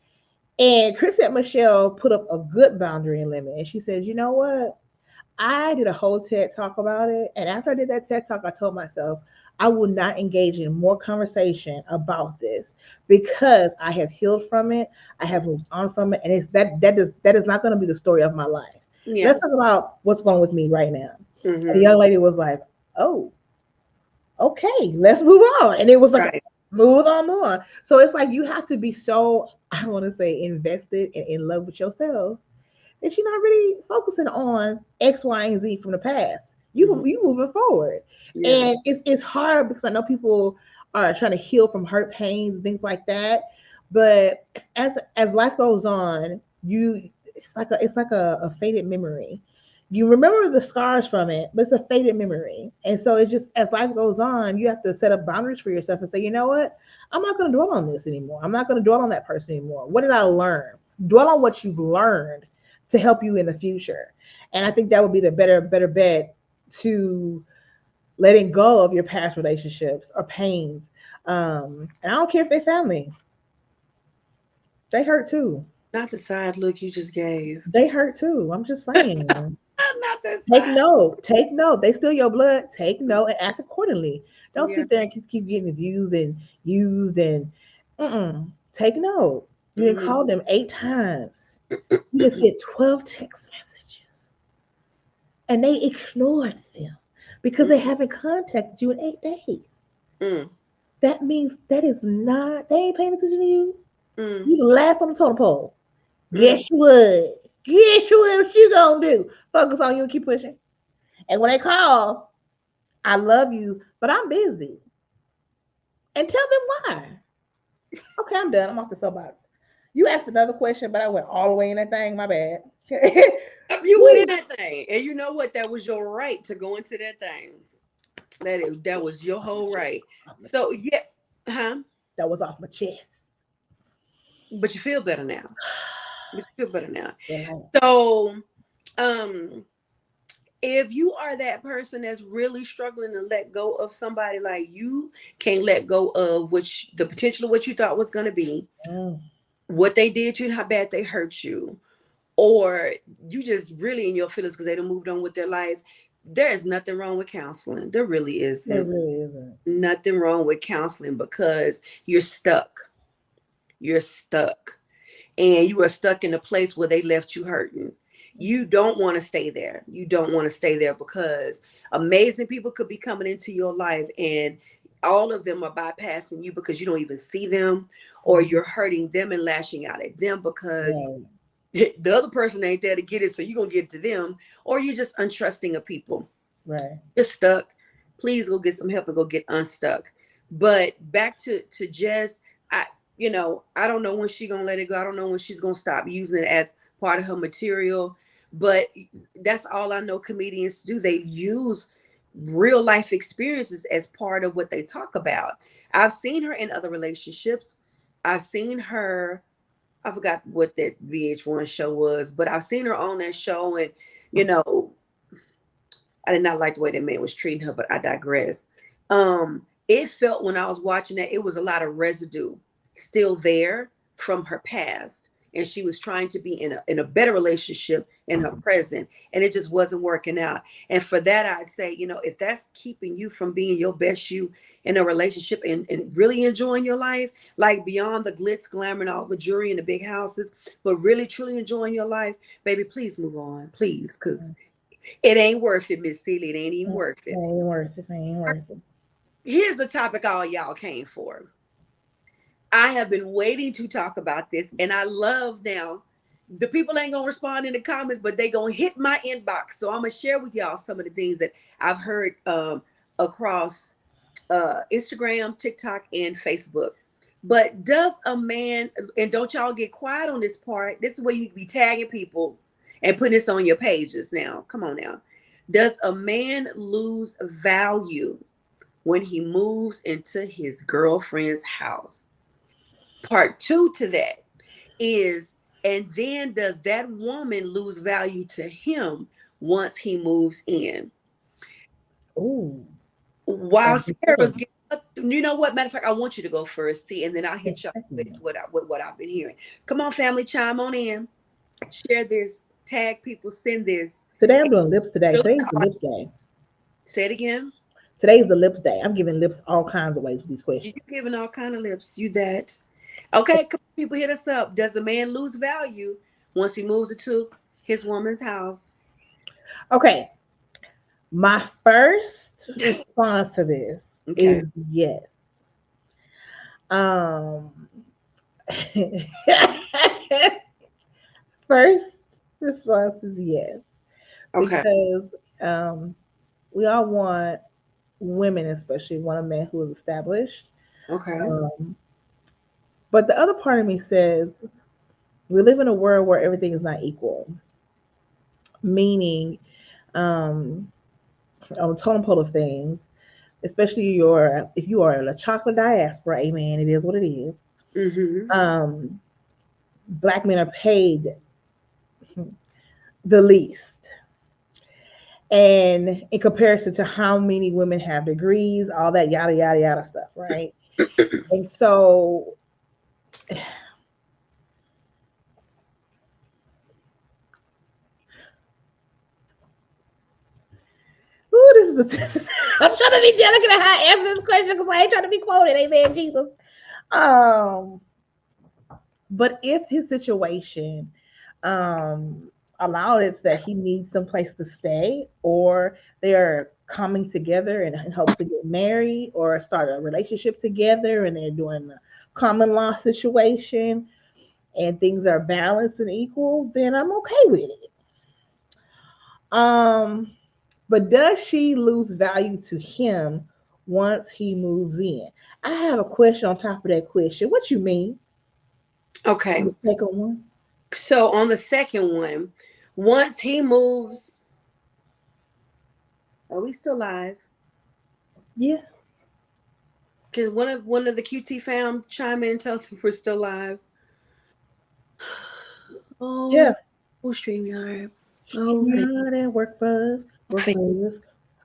And Chrisette Michelle put up a good boundary and limit. And she says, you know what? I did a whole TED talk about it. And after I did that TED talk, I told myself, I will not engage in more conversation about this because I have healed from it. I have moved on from it. And it's that is not going to be the story of my life. Yeah. Let's talk about what's going with me right now. And the young lady was like, oh, okay, let's move on. And it was like, move on. So it's like you have to be so, I want to say, invested and in love with yourself that you're not really focusing on X, Y, and Z from the past. You moving forward. Yeah. And it's hard because I know people are trying to heal from hurt pains and things like that. But as life goes on, it's like a faded memory. You remember the scars from it, but it's a faded memory. And so it's just, as life goes on, you have to set up boundaries for yourself and say, you know what? I'm not going to dwell on this anymore. I'm not going to dwell on that person anymore. What did I learn? Dwell on what you've learned to help you in the future. And I think that would be the better bet to letting go of your past relationships or pains. And I don't care if they family. They hurt too. Not the side look you just gave. They hurt too. I'm just saying. Not that side. Take note. They steal your blood. Take note and act accordingly. Don't sit there and keep getting abused and used and take note. You didn't call them 8 times. You just get 12 text messages. And they ignored them because they haven't contacted you in 8 days. That means they ain't paying attention to you. You the last on the totem pole. Guess what? What you gonna do? Focus on you and keep pushing. And when they call, I love you, but I'm busy. And tell them why. Okay, I'm done. I'm off the soapbox. You asked another question, but I went all the way in that thing. My bad. You went in that thing. And you know what? That was your right to go into that thing. That was your whole right. So, yeah. Huh? That was off my chest. But you feel better now. Yeah. So, if you are that person that's really struggling to let go of somebody, like you can't let go of the potential of what you thought was going to be, what they did to you and how bad they hurt you, or you just really in your feelings because they done moved on with their life, there is nothing wrong with counseling. There really isn't. There really isn't. Nothing wrong with counseling because you're stuck. You're stuck. And you are stuck in a place where they left you hurting. You don't want to stay there. You don't want to stay there because amazing people could be coming into your life and all of them are bypassing you because you don't even see them, or you're hurting them and lashing out at them because Right. the other person ain't there to get it. So you're going to get it to them, or you're just untrusting of people. Right. You're stuck. Please go get some help and go get unstuck. But back to Jess, I I don't know when she's gonna let it go. I don't know when she's gonna stop using it as part of her material. But that's all I know comedians do. They use real life experiences as part of what they talk about. I've seen her in other relationships. I've seen her, I forgot what that VH1 show was, but I've seen her on that show, and you know, I did not like the way that man was treating her, but I digress. It felt when I was watching that, it was a lot of residue still there from her past. And she was trying to be in a better relationship in her present, and it just wasn't working out. And for that, I say, if that's keeping you from being your best you in a relationship and really enjoying your life, like beyond the glitz, glamour, and all the jewelry and the big houses, but really, truly enjoying your life, baby, please move on, please, because it ain't worth it, Miss Celia. It ain't even worth It it. ain't worth it. It ain't worth it. Here's the topic all y'all came for. I have been waiting to talk about this, and I love now. The people ain't gonna respond in the comments, but they gonna hit my inbox. So I'm gonna share with y'all some of the things that I've heard across Instagram, TikTok, and Facebook. But does a man, and don't y'all get quiet on this part, this is where you be tagging people and putting this on your pages now. Come on now. Does a man lose value when he moves into his girlfriend's house? Part two to that is, and then does that woman lose value to him once he moves in? Ooh. While Sarah's getting up, you know what? Matter of fact, I want you to go first, see, and then I'll hit y'all with what I've been hearing. Come on, family, chime on in, share this, tag people, send this. Today I'm doing lips today. Today's the lips day. Say it again. Today's the lips day. I'm giving lips all kinds of ways with these questions. You giving all kind of lips. You that. Okay, come on, people, hit us up. Does a man lose value once he moves into his woman's house? Okay. My first response to this is yes. First response is yes. Okay. Because we all want women, especially, want a man who is established. Okay. But the other part of me says we live in a world where everything is not equal. Meaning, on the totem pole of things, especially if you are a chocolate diaspora, amen, it is what it is. Mm-hmm. Black men are paid the least. And in comparison to how many women have degrees, all that yada, yada, yada stuff, right? And so, ooh, this is I'm trying to be delicate at how I answer this question because I ain't trying to be quoted, amen, Jesus. But if his situation allowed it that he needs some place to stay, or they are coming together in hopes to get married or start a relationship together, and they're doing a common law situation, and things are balanced and equal, then I'm okay with it. But does she lose value to him once he moves in? I have a question on top of that question. What you mean? Okay. The second one. So on the second one, once he moves, are we still live? Yeah. Can one of the QT fam chime in and tell us if we're still live? Oh, Yeah. StreamYard. Oh, that work for us. Work for us.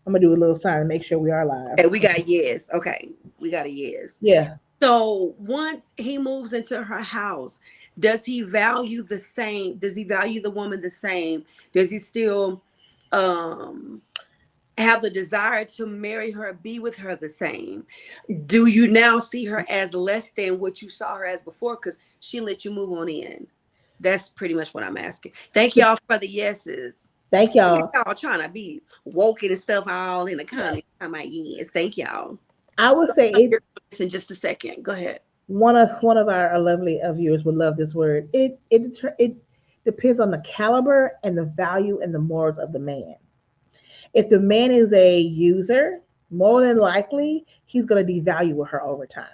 I'm gonna do a little sign to make sure we are live. Okay, we got yes. Okay, we got a yes. Yeah. So once he moves into her house, does he value the same? Does he value the woman the same? Does he still have the desire to marry her, be with her the same? Do you now see her as less than what you saw her as before because she let you move on in? That's pretty much what I'm asking. Thank y'all for the yeses. Thank y'all. Y'all trying to be woke and stuff all in the comments. My yes. Thank y'all. I would say it. In just a second. Go ahead. One of our lovely viewers would love this word. It depends on the caliber and the value and the morals of the man. If the man is a user, more than likely he's going to devalue her over time.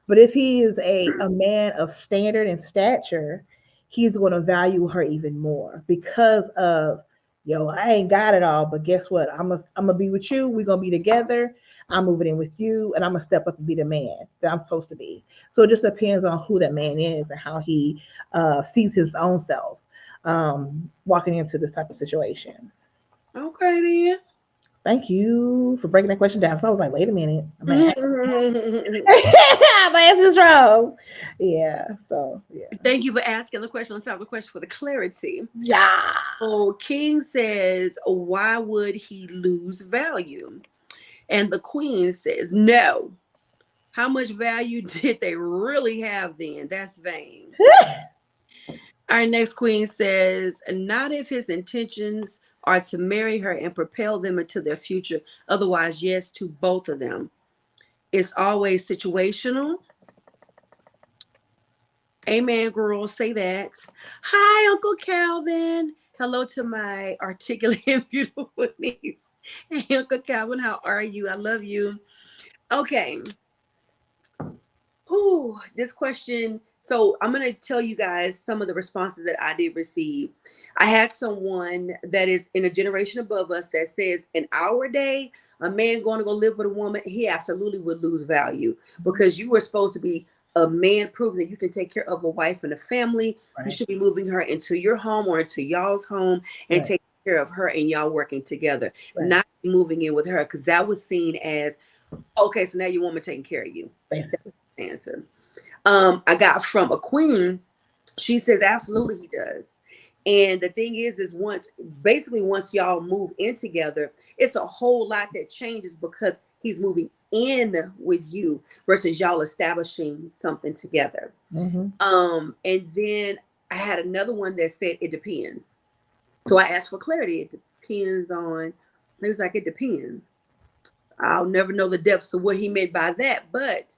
But if he is a man of standard and stature, he's going to value her even more because of, yo, I ain't got it all, but guess what? I'm gonna be with you. We're gonna be together. I'm moving in with you, and I'm gonna step up and be the man that I'm supposed to be. So it just depends on who that man is and how he sees his own self walking into this type of situation. Okay, then. Thank you for breaking that question down. So I was like, wait a minute. I'm gonna answer this wrong. Yeah. So yeah. Thank you for asking the question on top of the question for the clarity. Yeah. So King says, why would he lose value? And the Queen says, no. How much value did they really have then? That's vain. Our next queen says, not if his intentions are to marry her and propel them into their future. Otherwise, yes to both of them. It's always situational. Amen, girls, say that. Hi, Uncle Calvin. Hello to my articulate and beautiful niece. Hey, Uncle Calvin, how are you? I love you. Okay. This question. So I'm going to tell you guys some of the responses that I did receive. I had someone that is in a generation above us that says in our day, a man going to go live with a woman, he absolutely would lose value because you were supposed to be a man proving that you can take care of a wife and a family. Right. You should be moving her into your home or into y'all's home and take care of her and y'all working together, not moving in with her because that was seen as, okay, so now your woman taking care of you. Basically. Answer. I got from a queen. She says absolutely he does. And the thing is once y'all move in together, it's a whole lot that changes because he's moving in with you versus y'all establishing something together. Mm-hmm. And then I had another one that said it depends. So I asked for clarity. It depends on. He was like, it depends. I'll never know the depths of what he meant by that, but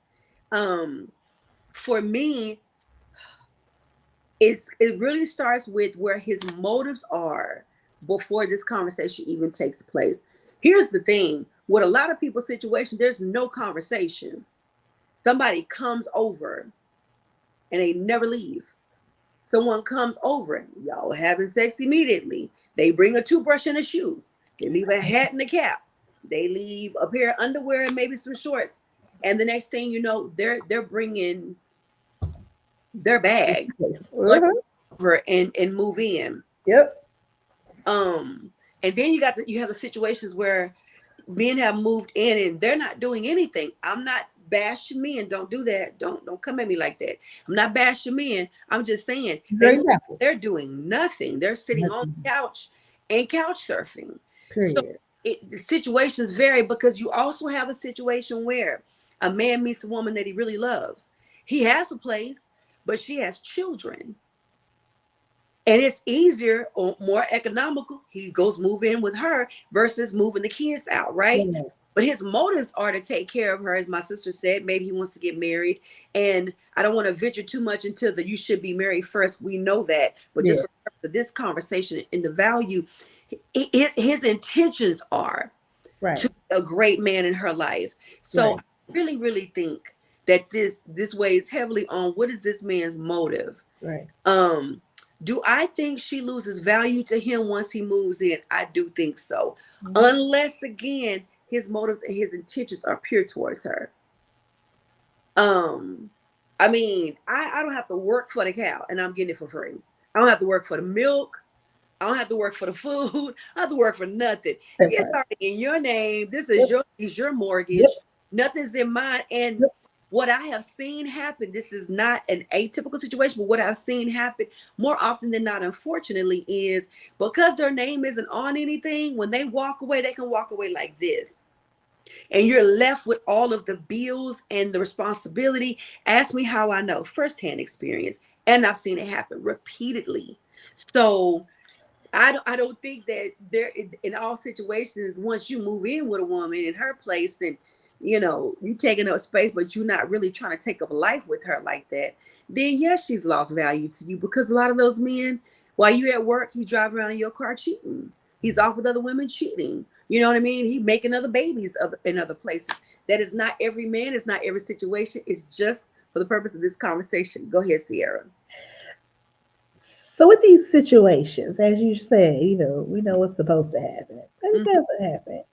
for me, it really starts with where his motives are before this conversation even takes place. Here's the thing. With a lot of people's situation, there's no conversation. Somebody comes over and they never leave. Someone comes over, y'all having sex immediately. They bring a toothbrush and a shoe. They leave a hat and a cap. They leave a pair of underwear and maybe some shorts. And the next thing you know, they're bringing their bags over and move in. Yep. And then you have the situations where men have moved in and they're not doing anything. I'm not bashing men. Don't do that. Don't come at me like that. I'm not bashing men. I'm just saying they're doing nothing. They're sitting on the couch and couch surfing. Period. So the situations vary because you also have a situation where a man meets a woman that he really loves. He has a place, but she has children. And it's easier or more economical. He goes move in with her versus moving the kids out, right? Mm-hmm. But his motives are to take care of her, as my sister said. Maybe he wants to get married. And I don't want to venture too much into the you should be married first. We know that. But just for this conversation and the value, his intentions are to be a great man in her life. So I really, really think that this weighs heavily on what is this man's motive. Right. Do I think she loses value to him once he moves in? I do think so. Mm-hmm. Unless, again, his motives and his intentions are pure towards her. I mean, I don't have to work for the cow and I'm getting it for free. I don't have to work for the milk. I don't have to work for the food. I don't have to work for nothing. It's already in your name. This is your mortgage. Yep. Nothing's in mine. And what I have seen happen, this is not an atypical situation, but what I've seen happen more often than not, unfortunately, is because their name isn't on anything, when they walk away, they can walk away like this. And you're left with all of the bills and the responsibility. Ask me how I know. Firsthand experience. And I've seen it happen repeatedly. So I don't think that there in all situations, once you move in with a woman in her place and you taking up space, but you're not really trying to take up life with her like that, then yes, she's lost value to you, because a lot of those men, while you're at work, he's driving around in your car cheating. He's off with other women cheating. You know what I mean? He making other babies in other places. That is not every man. It's not every situation. It's just for the purpose of this conversation. Go ahead, Sierra. So with these situations, as you said, we know what's supposed to happen, but it Mhm. doesn't happen.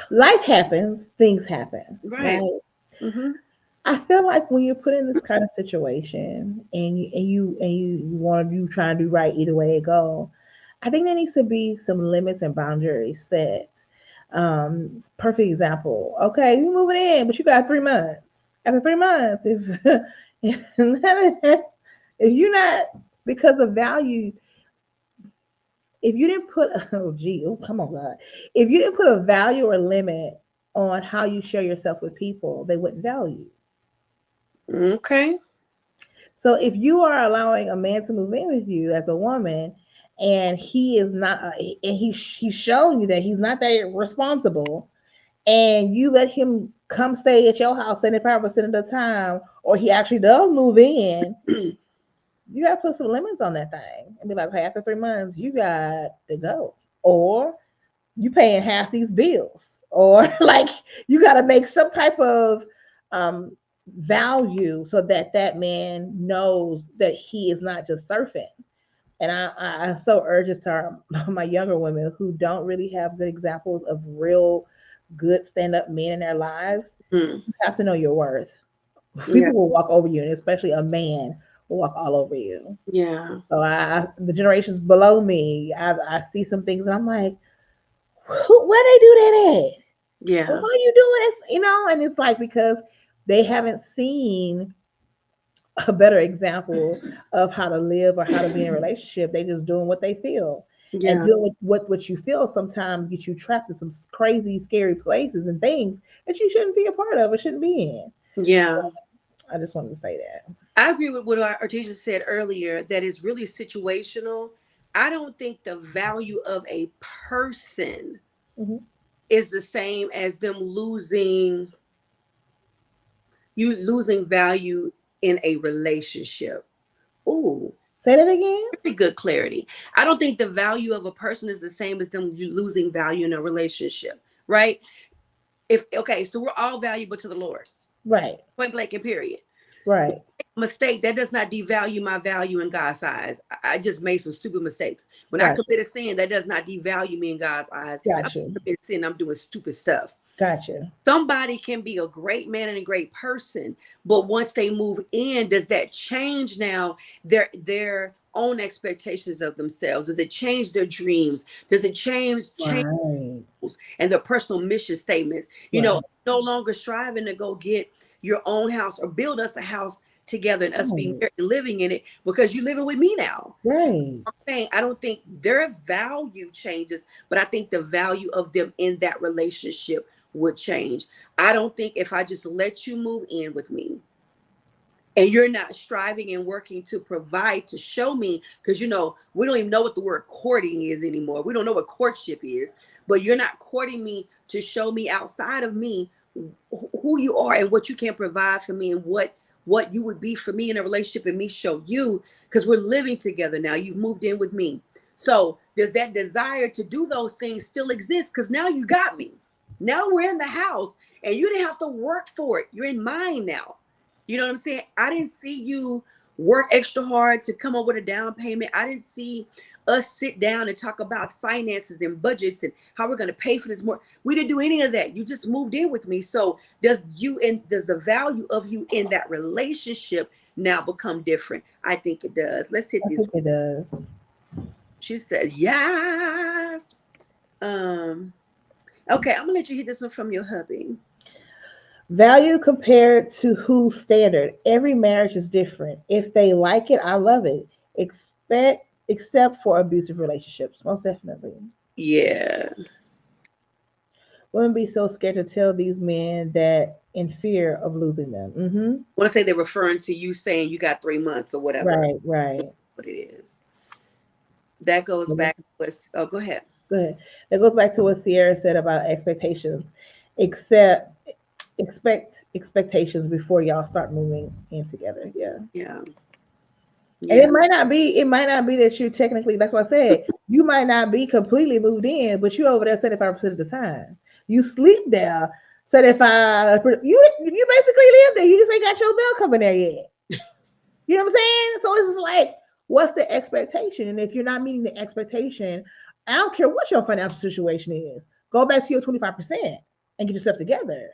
Life happens, things happen, Right. right? Mm-hmm. I feel like when you're put in this kind of situation and you try to do right either way it go, I think there needs to be some limits and boundaries set. Perfect example. Okay, you moving in, but you got 3 months. After 3 months, if you're not, because of value, if you didn't put come on God, if you didn't put a value or limit on how you share yourself with people, they wouldn't value. Okay. So if you are allowing a man to move in with you as a woman, and he is not, and he's showing you that he's not that responsible, and you let him come stay at your house 75% of the time, or he actually does move in, you got to put some limits on that thing and be like, hey, after 3 months, you got to go, or you paying half these bills, or like you got to make some type of um, value so that that man knows that he is not just surfing. And I so urge this to my younger women who don't really have good examples of real good stand-up men in their lives. Mm. You have to know your worth. Yeah. People will walk over you, and especially a man will walk all over you. Yeah. So the generations below me, I see some things and I'm like, where they do that at? Well, Yeah. why are you doing this? And it's like because they haven't seen a better example of how to live or how to be in a relationship. They just doing what they feel. And Yeah. dealing with what you feel sometimes gets you trapped in some crazy, scary places and things that you shouldn't be a part of or shouldn't be in. Yeah. I just wanted to say that. I agree with what our teacher said earlier, that is really situational. I don't think the value of a person Hmm. is the same as them losing value in a relationship. Ooh, Say that again. pretty good clarity. I don't think the value of a person is the same as them losing value in a relationship, right? If okay, so we're all valuable to the Lord, Right. point blank and period. Right. Mistake, that does not devalue my value in God's eyes. I just made some stupid mistakes. When I Gotcha. commit a sin, that does not devalue me in God's eyes. I'm Gotcha. committing sin, I'm doing stupid stuff. Gotcha. Somebody can be a great man and a great person, but once they move in, does that change now their own expectations of themselves? Does it change their dreams? Does it change Right. and their personal mission statements? Right. No longer striving to go get your own house or build us a house together and us being Right. married and living in it because you're living with me now. Right. I'm saying I don't think their value changes, but I think the value of them in that relationship would change. I don't think if I just let you move in with me and you're not striving and working to provide to show me, because we don't even know what the word courting is anymore. We don't know what courtship is, but you're not courting me to show me outside of me who you are and what you can provide for me and what you would be for me in a relationship, and me show you, because we're living together now. You've moved in with me. So does that desire to do those things still exist? Because now you got me. Now we're in the house and you didn't have to work for it. You're in mine now. You know what I'm saying? I didn't see you work extra hard to come up with a down payment. I didn't see us sit down and talk about finances and budgets and how we're going to pay for this more. We didn't do any of that. You just moved in with me. So does the value of you in that relationship now become different? I think it does. Let's hit I this. think it does. She says, yes. Um, okay, I'm gonna let you hit this one from your hubby. Value compared to whose standard? Every marriage is different. If they like it, I love it. Except for abusive relationships, most definitely. Yeah. Women be so scared to tell these men that in fear of losing them. I want to say they're referring to you saying you got 3 months or whatever. Right, right. What it is. That goes back with, oh, go ahead. Go ahead. That goes back to what Sierra said about expectations. Except expect expectations before y'all start moving in together. Yeah. Yeah. And it might not be that you technically, that's what I said, you might not be completely moved in, but you're over there 75% of the time. You sleep there 75, you basically live there. You just ain't got your bill coming there yet. You know what I'm saying? So it's just like, what's the expectation? And if you're not meeting the expectation, I don't care what your financial situation is. Go back to your 25% and get yourself together.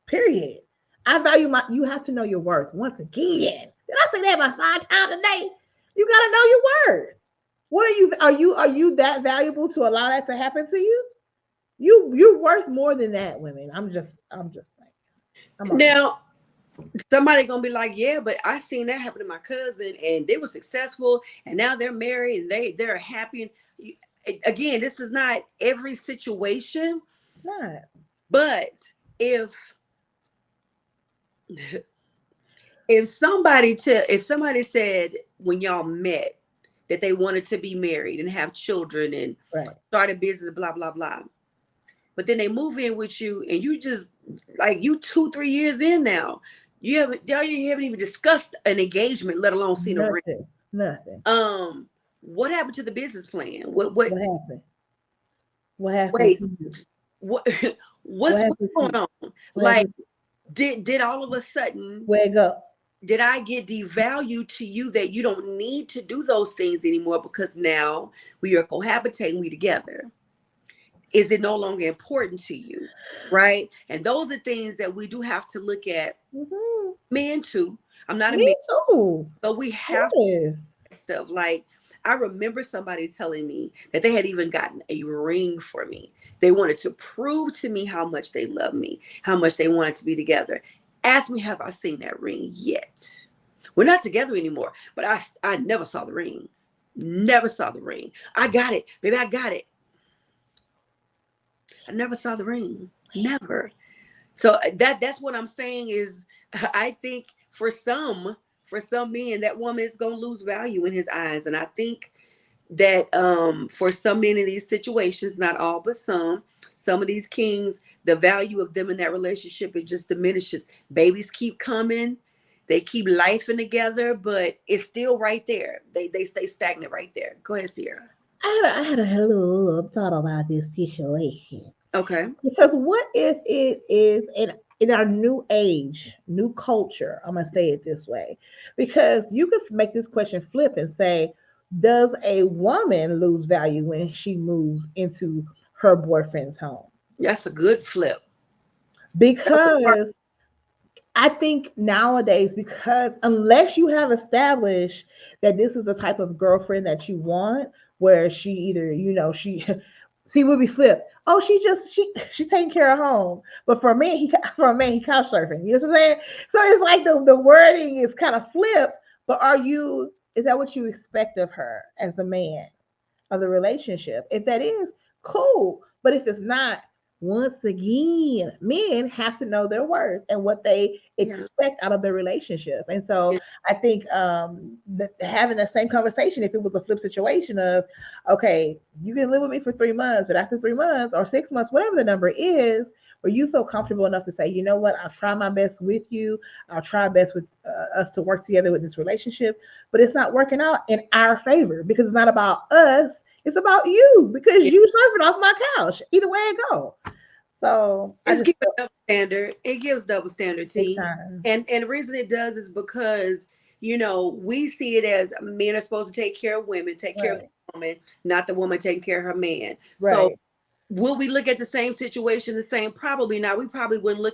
Period. You have to know your worth. Once again, did I say that about 5 times a day? You gotta know your worth. What are you that valuable to allow that to happen to you? You're worth more than that, women. I'm just saying. Now, somebody gonna be like, yeah, but I seen that happen to my cousin, and they were successful, and now they're married, and they're happy. Again, this is not every situation. It's not. But if somebody said when y'all met that they wanted to be married and have children and start a business, blah blah blah, but then they move in with you and you just like you 2-3 years in now, you haven't even discussed an engagement, let alone seen a ring. Nothing. What happened to the business plan? What happened? What happened? Wait, to you? What's going on? Like, did all of a sudden where it go? Did I get devalued to you that you don't need to do those things anymore because now we are cohabitating, we together? Is it no longer important to you? Right? And those are things that we do have to look at. Men too. I'm not a man too. But we have stuff like, I remember somebody telling me that they had even gotten a ring for me. They wanted to prove to me how much they love me, how much they wanted to be together. Ask me, have I seen that ring yet? We're not together anymore, but I never saw the ring. Never saw the ring. I got it, baby, I got it. I never saw the ring. Never. So that's what I'm saying is, I think for some men, that woman is going to lose value in his eyes. And I think that for some men in these situations, not all, but some of these kings, the value of them in that relationship, it just diminishes. Babies keep coming. They keep lifing together, but it's still right there. They stay stagnant right there. Go ahead, Sierra. I had a little thought about this situation. Okay. Because what if it is in our new age, new culture, I'm going to say it this way, because you could make this question flip and say, does a woman lose value when she moves into her boyfriend's home? That's a good flip. Because I think nowadays, because unless you have established that this is the type of girlfriend that you want, where she either, she would be flipped. Oh, she taking care of home. But for a man, he couch surfing. You know what I'm saying? So it's like the wording is kind of flipped. But is that what you expect of her as the man of the relationship? If that is, cool. But if it's not, once again, men have to know their worth and what they expect out of their relationship. And so I think having that same conversation, if it was a flip situation of, okay, you can live with me for 3 months, but after 3 months or 6 months, whatever the number is, where you feel comfortable enough to say, you know what, I'll try my best with you. I'll try best with us to work together with this relationship, but it's not working out in our favor because it's not about us. It's about you because you surfing off my couch. Either way it go. So it gives double standard. It gives double standard, T. And the reason it does is because, we see it as men are supposed to take care of women, take care of the woman, not the woman taking care of her man. Right. So will we look at the same situation the same? Probably not. We probably wouldn't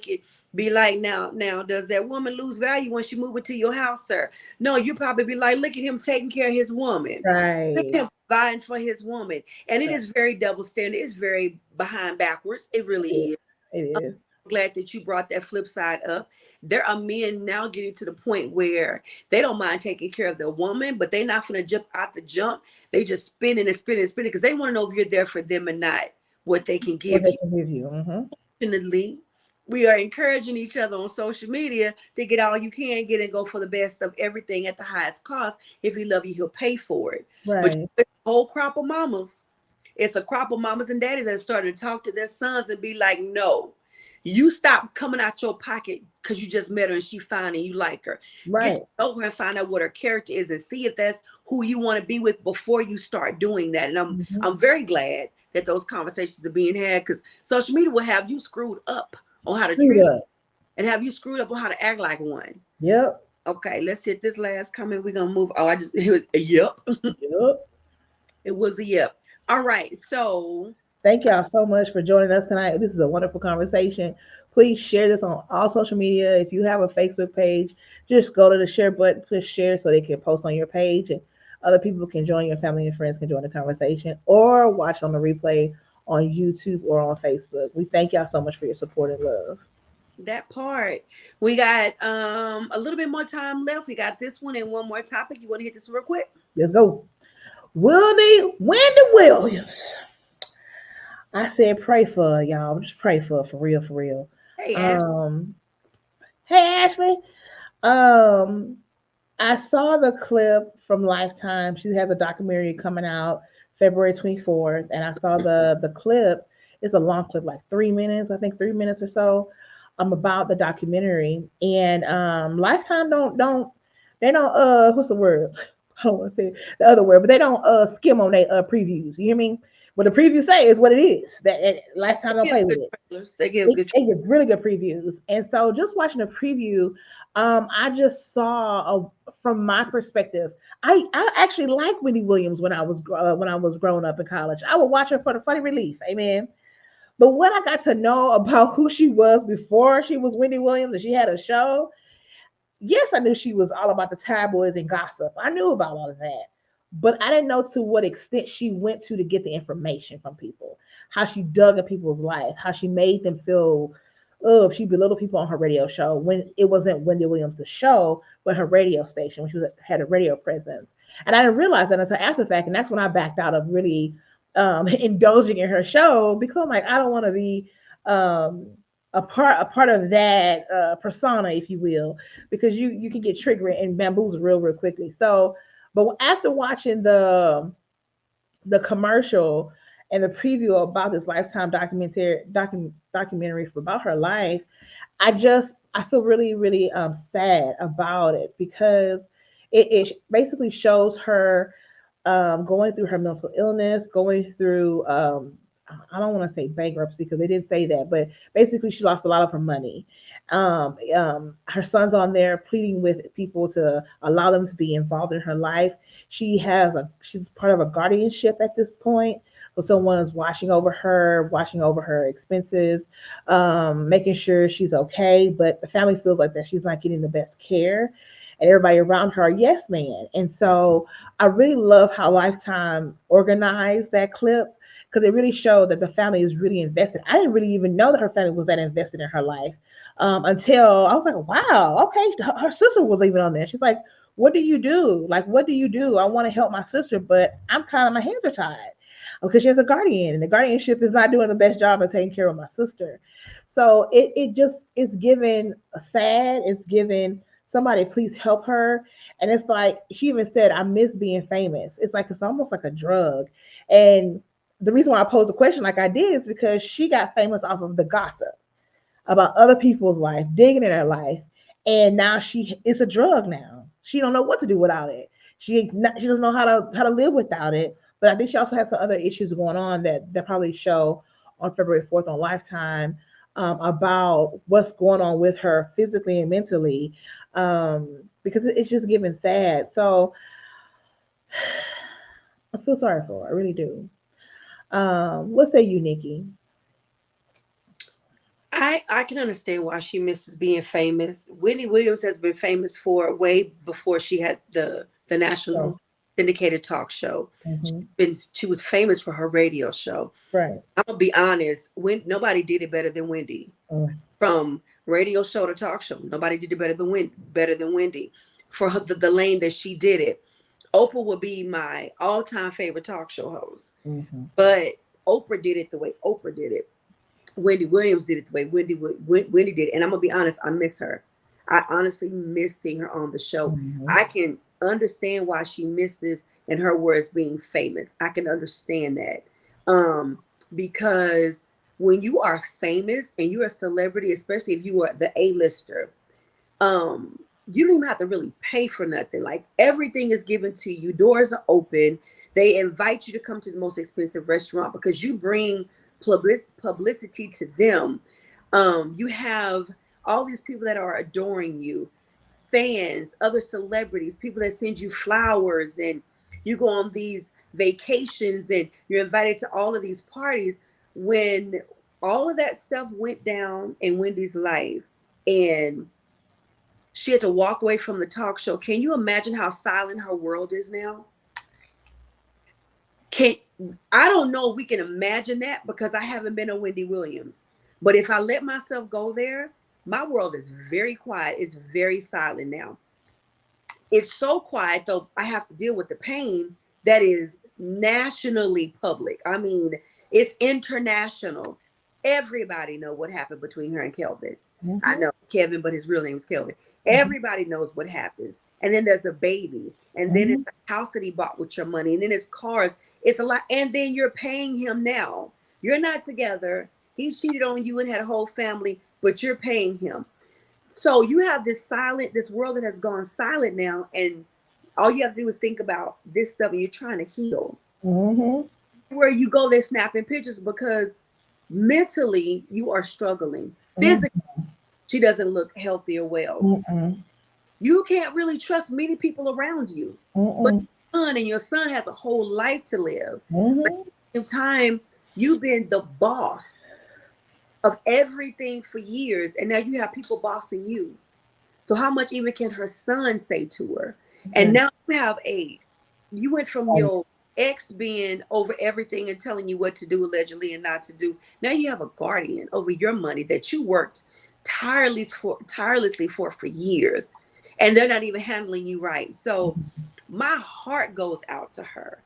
be like, now, does that woman lose value when she move into your house, sir? No, you probably be like, look at him taking care of his woman. Right. Look at him providing for his woman. And it is very double standard. It's very behind backwards. It really is. It is. I'm glad that you brought that flip side up. There are men now getting to the point where they don't mind taking care of their woman, but they're not going to jump out the jump. They just spinning because they want to know if you're there for them or not. What they can give you. Mm-hmm. unfortunately, we are encouraging each other on social media to get all you can get and go for the best of everything at the highest cost. If he love you, he'll pay for it. But Right. a whole crop of mamas, it's a crop of mamas and daddies that started to talk to their sons and be like, no, you stop coming out your pocket because you just met her and she fine and you like her. Get Right. to know her and find out what her character is and see if that's who you want to be with before you start doing that. And Mm-hmm. I'm very glad that those conversations are being had, because social media will have you screwed up on how to Screwed treat up. and have you screwed up on how to act like one. Yep. Okay, let's hit this last comment. We're gonna move. Oh, I just it was a yep. Yep. It was a yep. All right, so Thank y'all so much for joining us tonight. This is a wonderful conversation. Please share this on all social media. If you have a Facebook page, just go to the share button, push share so they can post on your page and other people can join, your family and friends can join the conversation or watch on the replay on YouTube or on Facebook. We thank y'all so much for your support and love. that part. We got a little bit more time left. We got this one and one more topic. You want to hit this real quick? Let's go. Wendy Williams. I said pray for her, y'all. Just pray for her, for real, for real. Hey, Ash. Um, hey Ashley. Um, I saw the clip from Lifetime. She has a documentary coming out February 24th, and I saw the clip. It's a long clip, like 3 minutes, I think 3 minutes or so. About the documentary, and Lifetime don't they don't what's the word? I don't want to say the other word, but they don't skim on their previews. You hear me? What the previews say is what it is. That Lifetime don't They give play with good it. trailers. They give They, good. they give really good previews, and so just watching the preview, I just saw from my perspective. I actually liked Wendy Williams when I was growing up in college. I would watch her for the funny relief, amen. But when I got to know about who she was before she was Wendy Williams and she had a show, yes, I knew she was all about the tabloids and gossip. I knew about all of that. But I didn't know to what extent she went to get the information from people, how she dug in people's life, how she made them feel, oh, she belittled people on her radio show when it wasn't Wendy Williams, the show, but her radio station, when had a radio presence. And I didn't realize that until after the fact. And that's when I backed out of really indulging in her show because I'm like, I don't want to be um, a part of that persona, if you will, because you can get triggered and bamboozled real quickly. So, but after watching the commercial and the preview about this Lifetime documentary about her life, I feel really sad about it because it basically shows her going through her mental illness, going through I don't want to say bankruptcy because they didn't say that, but basically she lost a lot of her money. Her son's on there pleading with people to allow them to be involved in her life. She's part of a guardianship at this point. So someone's watching over her expenses, making sure she's okay. But the family feels like that she's not getting the best care, and everybody around her are yes man. And so I really love how Lifetime organized that clip because it really showed that the family is really invested. I didn't really even know that her family was that invested in her life until I was like, wow, okay. Her sister was even on there. She's like, what do you do? Like, what do you do? I want to help my sister, but I'm kind of, my hands are tied because she has a guardian and the guardianship is not doing the best job of taking care of my sister. So it just is given a sad, it's given somebody please help her. And it's like she even said, I miss being famous. It's like it's almost like a drug. And the reason why I posed a question like I did is because she got famous off of the gossip about other people's life, digging in her life, and now it's a drug now. She don't know what to do without it. She doesn't know how to live without it. But I think she also has some other issues going on that probably show on February 4th on Lifetime about what's going on with her physically and mentally, because it's just giving sad. So I feel sorry for her. I really do. What say you, Nikki? I can understand why she misses being famous. Whitney Williams has been famous for way before she had the Oh, national syndicated talk show. mm-hmm. She was famous for her radio show. Right. I'm gonna be honest, when nobody did it better than Wendy. Mm. From radio show to talk show, nobody did it better than Wendy for the lane that she did it. Oprah would be my all-time favorite talk show host, Mm-hmm. but Oprah did it the way Oprah did it. Wendy Williams did it the way Wendy did. And I'm gonna be honest, I miss her. I honestly miss seeing her on the show. Mm-hmm. I can understand why she misses, in her words, being famous. I can understand that. Because when you are famous and you're a celebrity, especially if you are the A-lister, you don't even have to really pay for nothing. Like, everything is given to you. Doors are open. They invite you to come to the most expensive restaurant because you bring publicity to them. You have all these people that are adoring you, fans, other celebrities, people that send you flowers, and you go on these vacations and you're invited to all of these parties. When all of that stuff went down in Wendy's life and she had to walk away from the talk show, can you imagine how silent her world is now? I don't know if we can imagine that because I haven't been a Wendy Williams. But if I let myself go there, my world is very quiet. It's very silent now. It's so quiet, though, I have to deal with the pain that is nationally public. I mean, it's international. Everybody know what happened between her and Kelvin. Mm-hmm. I know Kevin, but his real name is Kelvin. Everybody knows what happens. And then there's a baby. And then it's a house that he bought with your money. And then it's cars. It's a lot. And then you're paying him now. You're not together. He cheated on you and had a whole family, but you're paying him. So you have this world that has gone silent now. And all you have to do is think about this stuff and you're trying to heal. Mm-hmm. Where you go, they're snapping pictures because mentally you are struggling. Physically, she doesn't look healthy or well. Mm-mm. You can't really trust many people around you. Mm-mm. But your son has a whole life to live. Mm-hmm. But at the same time, you've been the boss of everything for years, and now you have people bossing you. So how much even can her son say to her? And now you went from your ex being over everything and telling you what to do allegedly and not to do. Now you have a guardian over your money that you worked tirelessly for years, and they're not even handling you right. So my heart goes out to her.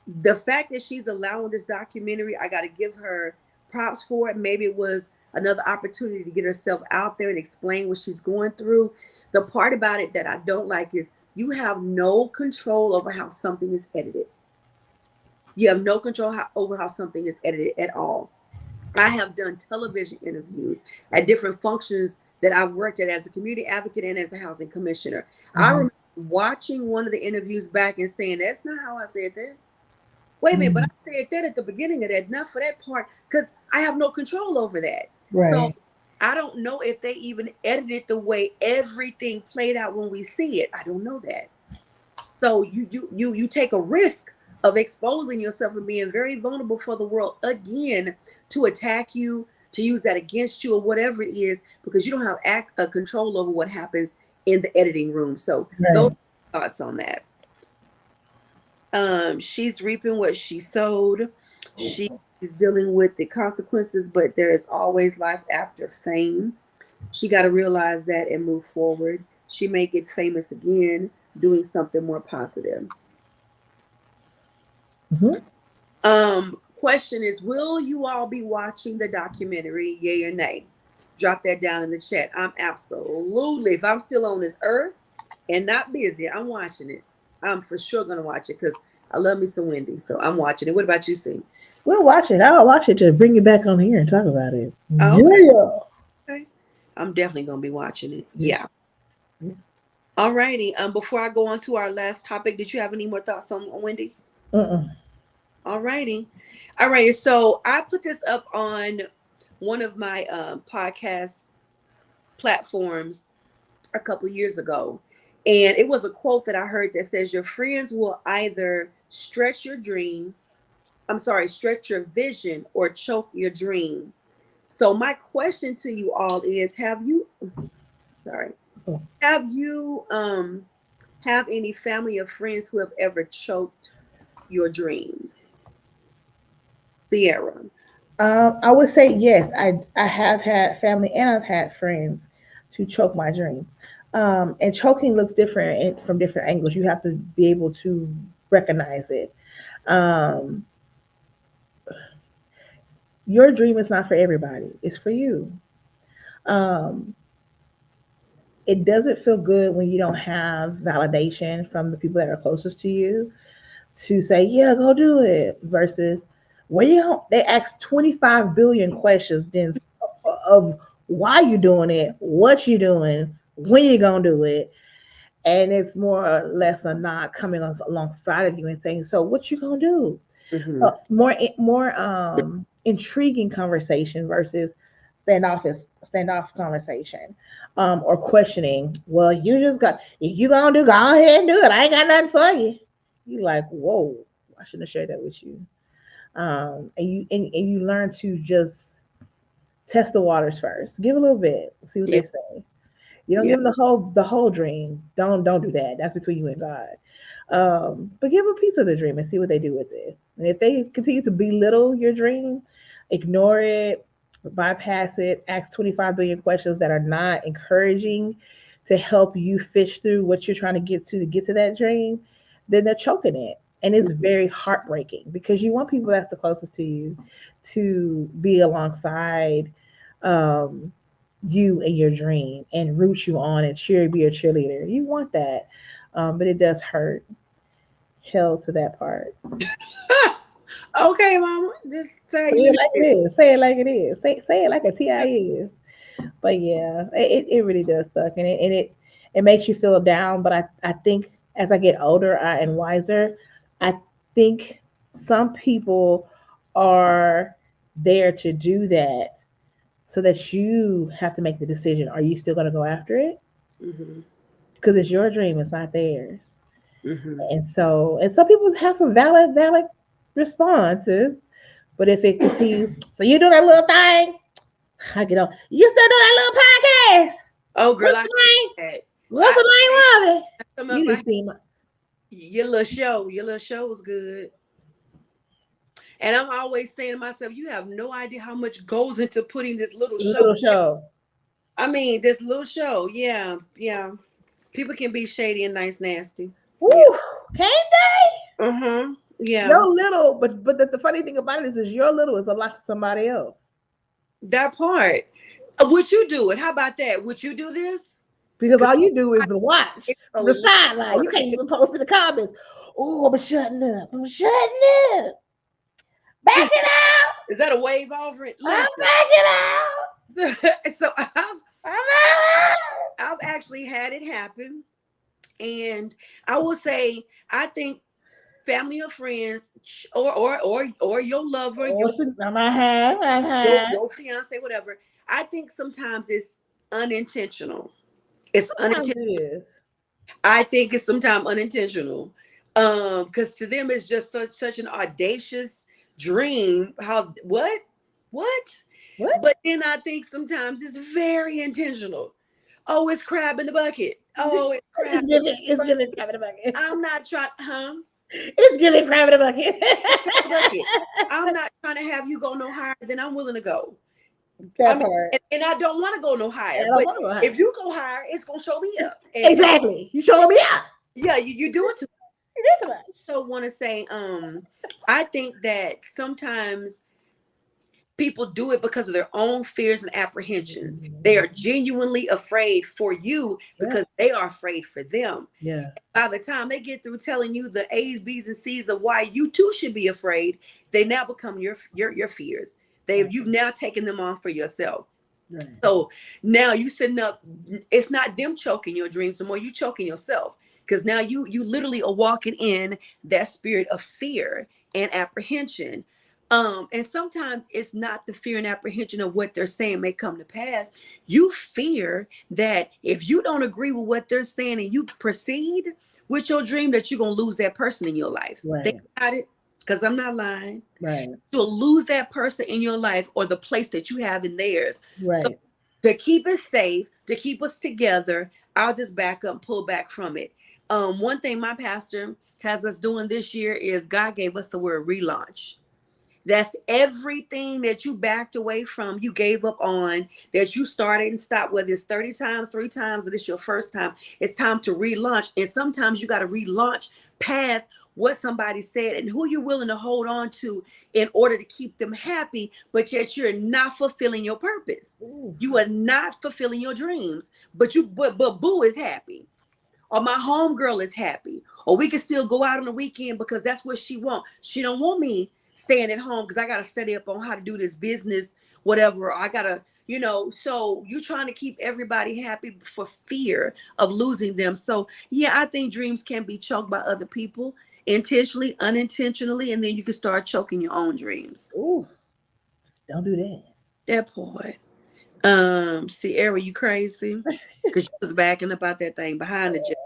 The fact that she's allowing this documentary, I got to give her props for it. Maybe it was another opportunity to get herself out there and explain what she's going through. The part about it that I don't like is you have no control over how something is edited. You have no control over how something is edited at all. I have done television interviews at different functions that I've worked at as a community advocate and as a housing commissioner. I remember watching one of the interviews back and saying, that's not how I said that. Wait a minute, but I said that at the beginning of that, not for that part, because I have no control over that. Right. So I don't know if they even edited the way everything played out when we see it. I don't know that. So you take a risk of exposing yourself and being very vulnerable for the world again to attack you, to use that against you or whatever it is, because you don't have control over what happens in the editing room. So those thoughts on that. She's reaping what she sowed. She is dealing with the consequences, but there is always life after fame. She got to realize that and move forward. She may get famous again, doing something more positive. Question is, will you all be watching the documentary, yay or nay? Drop that down in the chat. I'm absolutely, if I'm still on this earth and not busy, I'm watching it. I'm for sure going to watch it because I love me some Wendy. So I'm watching it. What about you, Steve? We'll watch it. I'll watch it to bring you back on here and talk about it. Okay. I'm definitely going to be watching it. Yeah. All righty. Before I go on to our last topic, did you have any more thoughts on Wendy? All righty. So I put this up on one of my podcast platforms a couple of years ago. And it was a quote that I heard that says, your friends will either stretch your vision or choke your dream. So my question to you all is, have you have any family or friends who have ever choked your dreams? Sierra. I would say yes. I have had family and I've had friends to choke my dream. And choking looks different from different angles. You have to be able to recognize it. Your dream is not for everybody. It's for you. Um, it doesn't feel good when you don't have validation from the people that are closest to you to say, yeah, go do it, versus where you don't, they ask 25 billion questions then of why you doing it, what you doing, when you gonna do it. And it's more or less a nod coming alongside of you and saying, so what you gonna do? Mm-hmm. More intriguing conversation versus standoff conversation, or questioning. Well, you just got, if you gonna do, go ahead and do it. I ain't got nothing for you. You like, whoa, I shouldn't have shared that with you. And you learn to just test the waters first. Give a little bit, see what Yeah. they say. You don't Yeah. give them the whole dream. Don't do that. That's between you and God. But give a piece of the dream and see what they do with it. And if they continue to belittle your dream, ignore it, bypass it, ask 25 billion questions that are not encouraging to help you fish through what you're trying to get to that dream, then they're choking it. And it's very heartbreaking because you want people that's the closest to you to be alongside um, you and your dream and root you on and be your cheerleader. You want that. But it does hurt. Hell to that part. Okay, mama. Just say Say you it like it is. Say it like it is. Say it like a TI is. But yeah, it really does suck, and it makes you feel down. But I think as I get older and wiser, I think some people are there to do that so that you have to make the decision. Are you still going to go after it? Mm-hmm. Because it's your dream, it's not theirs. Mm-hmm. And some people have some valid responses. But if it continues, so you do that little thing, I get on. You still do that little podcast? Oh, girl, What's I the hate name? that. What's I the name of it? something You else. didn't see my Your little show was good. And I'm always saying to myself, you have no idea how much goes into putting this little show. little show. I mean, this little show. Yeah, yeah. People can be shady and nice, nasty. Yeah. Woo! Can't they? Uh-huh. Yeah. Your little, but the funny thing about it is your little is a lot to somebody else. That part. Would you do it? How about that? Would you do this? Because all you do is watch It's a from the lot sideline. You more. can't even post in the comments. Oh, I'm shutting up. I'm shutting up. Back it out. Is that a wave over it? I'm Listen. backing out. So I'm out. I've actually had it happen. And I will say, I think family or friends or your lover, Oh, I have. your fiance, whatever. I think sometimes it's unintentional. It's Sometimes unintentional. it is. I think it's sometimes unintentional. Because to them it's just such an audacious dream. How what? What? But then I think sometimes it's very intentional. Oh, it's crab in the bucket. Oh, it's crab in It's the giving bucket. crab in the bucket. I'm not trying, huh? It's giving crab in the bucket. Bucket. I'm not trying to have you go no higher than I'm willing to go. I That mean, part. and I don't want to go no I higher. don't But want to go high. if you go higher, it's gonna show me up. And Exactly. You showing me up. yeah, you do it too. You did too much. So want to say, I think that sometimes people do it because of their own fears and apprehensions. They are genuinely afraid for you because they are afraid for them. Yeah. By the time they get through telling you the A's, B's, and C's of why you too should be afraid, they now become your fears. You've now taken them on for yourself. Right. So now you sitting up, it's not them choking your dreams anymore, you choking yourself. Because now you literally are walking in that spirit of fear and apprehension. And sometimes it's not the fear and apprehension of what they're saying may come to pass. You fear that if you don't agree with what they're saying and you proceed with your dream, that you're going to lose that person in your life. Right. Think about it, because I'm not lying. Right. You'll lose that person in your life or the place that you have in theirs. Right. So to keep it safe, to keep us together, I'll just back up, pull back from it. One thing my pastor has us doing this year is God gave us the word relaunch. That's everything that you backed away from, you gave up on, that you started and stopped, whether it's 30 times, 3 times, or it's your first time. It's time to relaunch. And sometimes you got to relaunch past what somebody said and who you're willing to hold on to in order to keep them happy, but yet you're not fulfilling your purpose. Ooh. You are not fulfilling your dreams, but boo is happy. Or my homegirl is happy. Or we can still go out on the weekend because that's what she wants. She don't want me staying at home because I got to study up on how to do this business, whatever. I got to, so you're trying to keep everybody happy for fear of losing them. So yeah, I think dreams can be choked by other people intentionally, unintentionally, and then you can start choking your own dreams. Ooh, don't do that. That part. Sierra, you crazy? Because she was backing up out that thing behind the jet.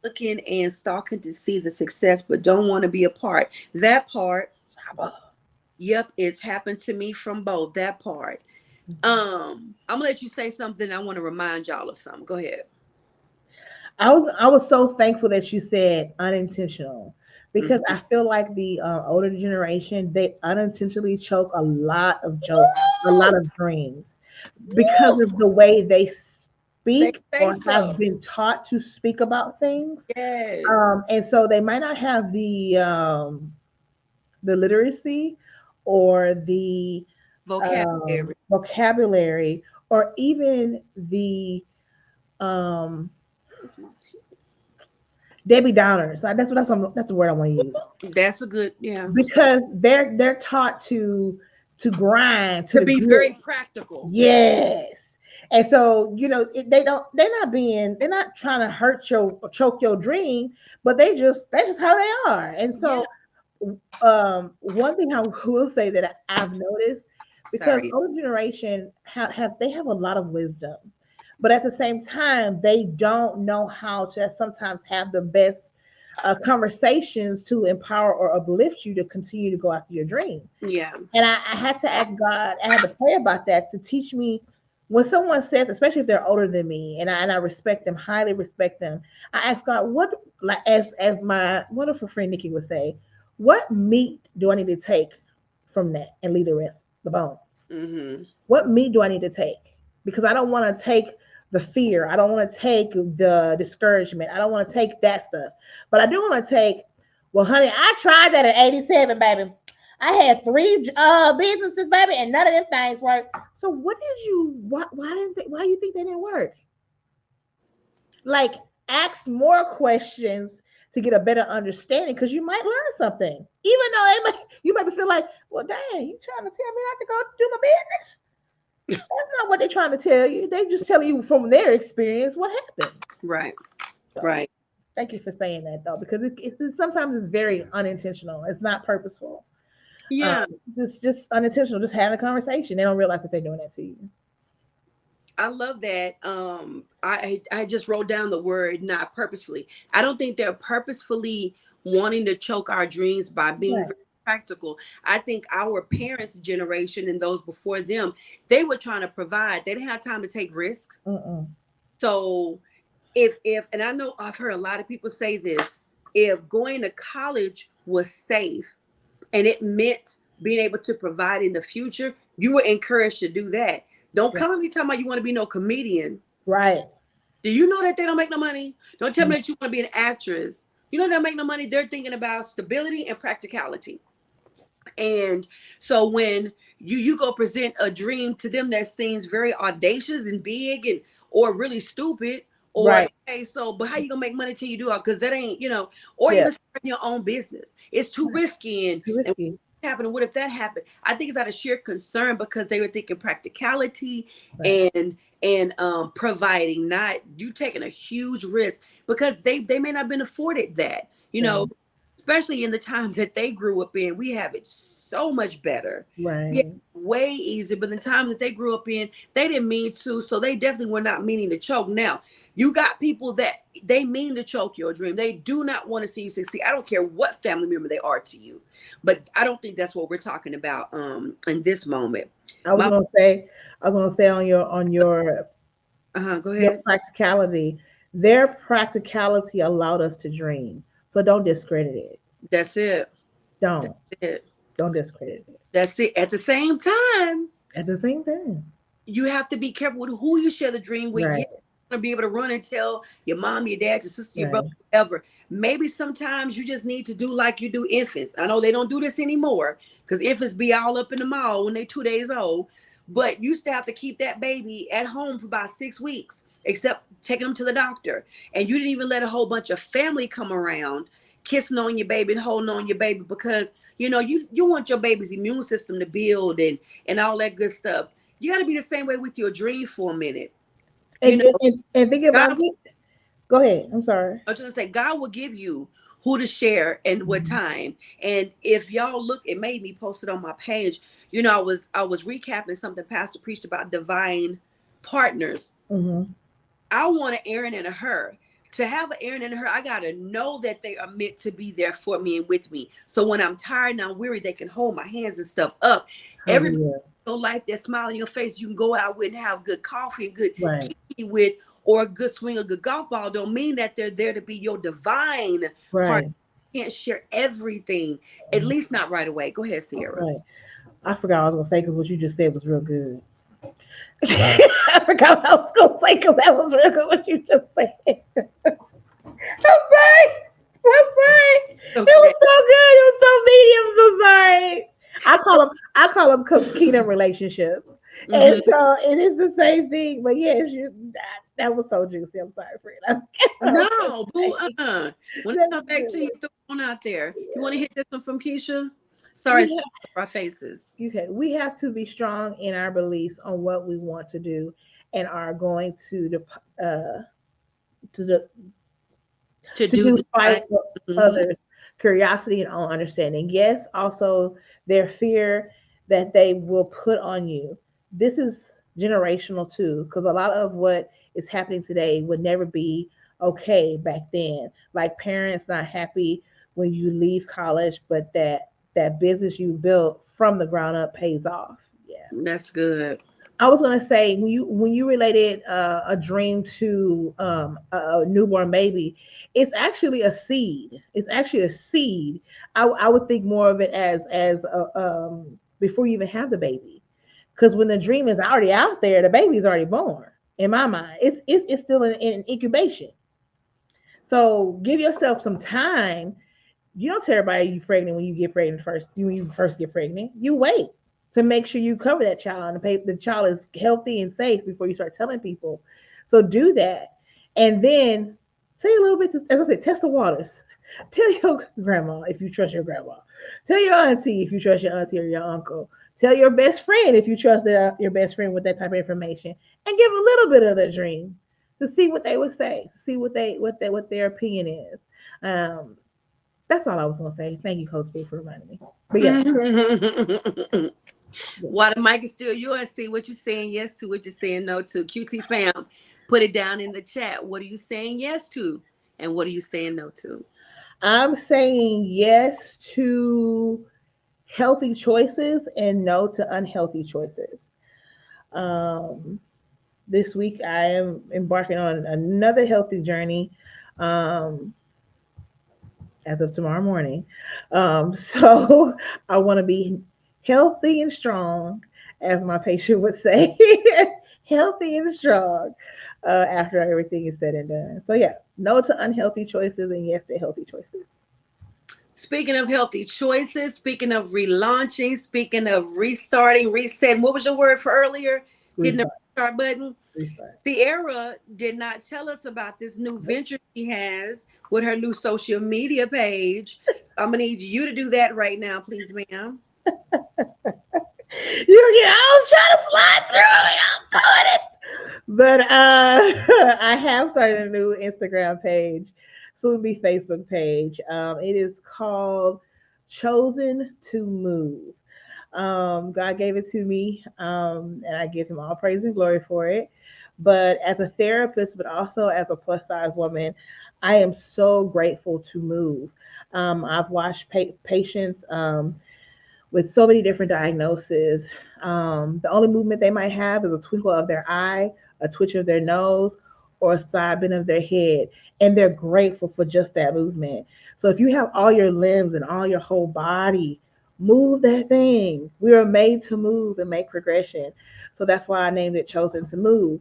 Looking and stalking to see the success, but don't want to be a part. That part, yep, it's happened to me from both. That part. I'm gonna let you say something. I want to remind y'all of something. Go ahead. I was so thankful that you said unintentional, because I feel like the older generation, they unintentionally choke a lot of jokes, a lot of dreams, because of the way they speak or have been taught to speak about things. Yes. And so they might not have the literacy or the vocabulary or even the Debbie Downers. That's the word I want to use. That's a good, yeah. Because they're taught to grind, to be very practical. Yes. And so, they're not trying to choke your dream, but that's just how they are. And so, one thing I will say that I've noticed, because older generation they have a lot of wisdom, but at the same time, they don't know how to sometimes have the best conversations to empower or uplift you to continue to go after your dream. Yeah. And I had to ask God, I had to pray about that to teach me, when someone says, especially if they're older than me, and I respect them, highly respect them, I ask God, what, like as my wonderful friend Nikki would say, what meat do I need to take from that and leave the rest, the bones? Mm-hmm. What meat do I need to take? Because I don't want to take the fear. I don't want to take the discouragement. I don't want to take that stuff. But I do want to take, well, honey, I tried that at 87, baby. I had 3 businesses, baby, and none of them things worked. So why do you think they didn't work? Like, ask more questions to get a better understanding, because you might learn something. Even though you might feel like, well, dang, you trying to tell me not to go do my business? That's not what they're trying to tell you. They just tell you from their experience what happened. Right. So, right. Thank you for saying that, though, because sometimes it's very unintentional. It's not purposeful. Yeah. It's just unintentional. Just having a conversation. They don't realize that they're doing that to you. I love that. I just wrote down the word not purposefully. I don't think they're purposefully wanting to choke our dreams by being very practical. I think our parents' generation and those before them, they were trying to provide. They didn't have time to take risks. So if and I know I've heard a lot of people say this, if going to college was safe and it meant being able to provide in the future, you were encouraged to do that. Don't come at me talking about you want to be no comedian. Right. Do you know that they don't make no money? Don't tell me that you want to be an actress. You know they don't make no money. They're thinking about stability and practicality. And so when you go present a dream to them that seems very audacious and big or really stupid, or okay, so but how you gonna make money till you do it? Because that ain't, or even starting your own business. It's too risky and happening. What if that happened? I think it's out of sheer concern because they were thinking practicality and providing, not you taking a huge risk, because they may not have been afforded that, especially in the times that they grew up in. We have it so much better, way easier. But the times that they grew up in, they didn't mean to, so they definitely were not meaning to choke. Now you got people that they mean to choke your dream. They do not want to see you succeed. I don't care what family member they are to you, but I don't think that's what we're talking about in this moment. I was gonna say on your go ahead. Your practicality, their practicality allowed us to dream. So don't discredit it. That's it. Don't. That's it. Don't discredit it. That's it. At the same time, At the same time. you have to be careful with who you share the dream with. Right. You're going to be able to run and tell your mom, your dad, your sister, your Right. brother, whatever. Maybe sometimes you just need to do like you do infants. I know they don't do this anymore because infants be all up in the mall when they're 2 days old. But you still have to keep that baby at home for about 6 weeks, except taking them to the doctor. And you didn't even let a whole bunch of family come around kissing on your baby and holding on your baby because, you want your baby's immune system to build and all that good stuff. You got to be the same way with your dream for a minute. And think about it. Go ahead. I'm sorry. I was just gonna say, God will give you who to share and what time. And if y'all look, it made me post it on my page. I was recapping something Pastor preached about divine partners. Mm-hmm. I want an Aaron and a Hur. To have an Aaron and a Hur, I gotta know that they are meant to be there for me and with me. So when I'm tired and I'm weary, they can hold my hands and stuff up. Everybody don't like that smile on your face. You can go out with and have good coffee and good tea with, or a good swing, a good golf ball. Don't mean that they're there to be your divine part. You can't share everything, at least not right away. Go ahead, Sierra. Right. I forgot what I was gonna say because what you just said was real good. I forgot what I was gonna say because that was real good. What you just said. I'm sorry. Okay. It was so good. It was so meaty. I'm so sorry. I call them kingdom relationships, and so it is the same thing. But yes, that was so juicy. I'm sorry, Frida. No, boo. When I come back to you, throw one out there. You want to hit this one from Keisha? Sorry, our faces. Okay, we have to be strong in our beliefs on what we want to do, and are going to do despite others' curiosity and own understanding. Yes, also their fear that they will put on you. This is generational too, because a lot of what is happening today would never be okay back then. Like parents not happy when you leave college, but that business you built from the ground up pays off. Yeah, that's good. I was gonna say when you related a dream to a newborn baby, it's actually a seed. It's actually a seed. I would think more of it as before you even have the baby, because when the dream is already out there, the baby's already born. In my mind, it's still in incubation. So give yourself some time. You don't tell everybody you're pregnant when you get pregnant first. When you first get pregnant, you wait to make sure you cover that child and the child is healthy and safe before you start telling people. So do that. And then say a little bit, as I said, test the waters. Tell your grandma if you trust your grandma. Tell your auntie if you trust your auntie or your uncle. Tell your best friend if you trust your best friend with that type of information. And give a little bit of the dream to see what they would say, to see what their opinion is. That's all I was going to say. Thank you, Coach B, for reminding me. But yeah. While the mic is still yours, see what you're saying yes to, what you're saying no to. QT fam, put it down in the chat. What are you saying yes to, and what are you saying no to? I'm saying yes to healthy choices and no to unhealthy choices. This week I am embarking on another healthy journey. As of tomorrow morning. So I want to be healthy and strong, as my patient would say, healthy and strong after everything is said and done. So yeah, no to unhealthy choices and yes to healthy choices. Speaking of healthy choices, speaking of relaunching, speaking of restarting, resetting, what was your word for earlier? Hitting the restart button. Sierra did not tell us about this new venture she has with her new social media page. So I'm gonna need you to do that right now, please, ma'am. I was trying to slide through it. I'm doing it. But I have started a new Instagram page, soon to be Facebook page. It is called Chosen to Move. God gave it to me, and I give him all praise and glory for it. But as a therapist, but also as a plus size woman, I am so grateful to move. I've watched patients with so many different diagnoses. The only movement they might have is a twinkle of their eye, a twitch of their nose, or a side bend of their head. And they're grateful for just that movement. So if you have all your limbs and all your whole body Move that thing. We are made to move and make progression. So that's why I named it Chosen to Move.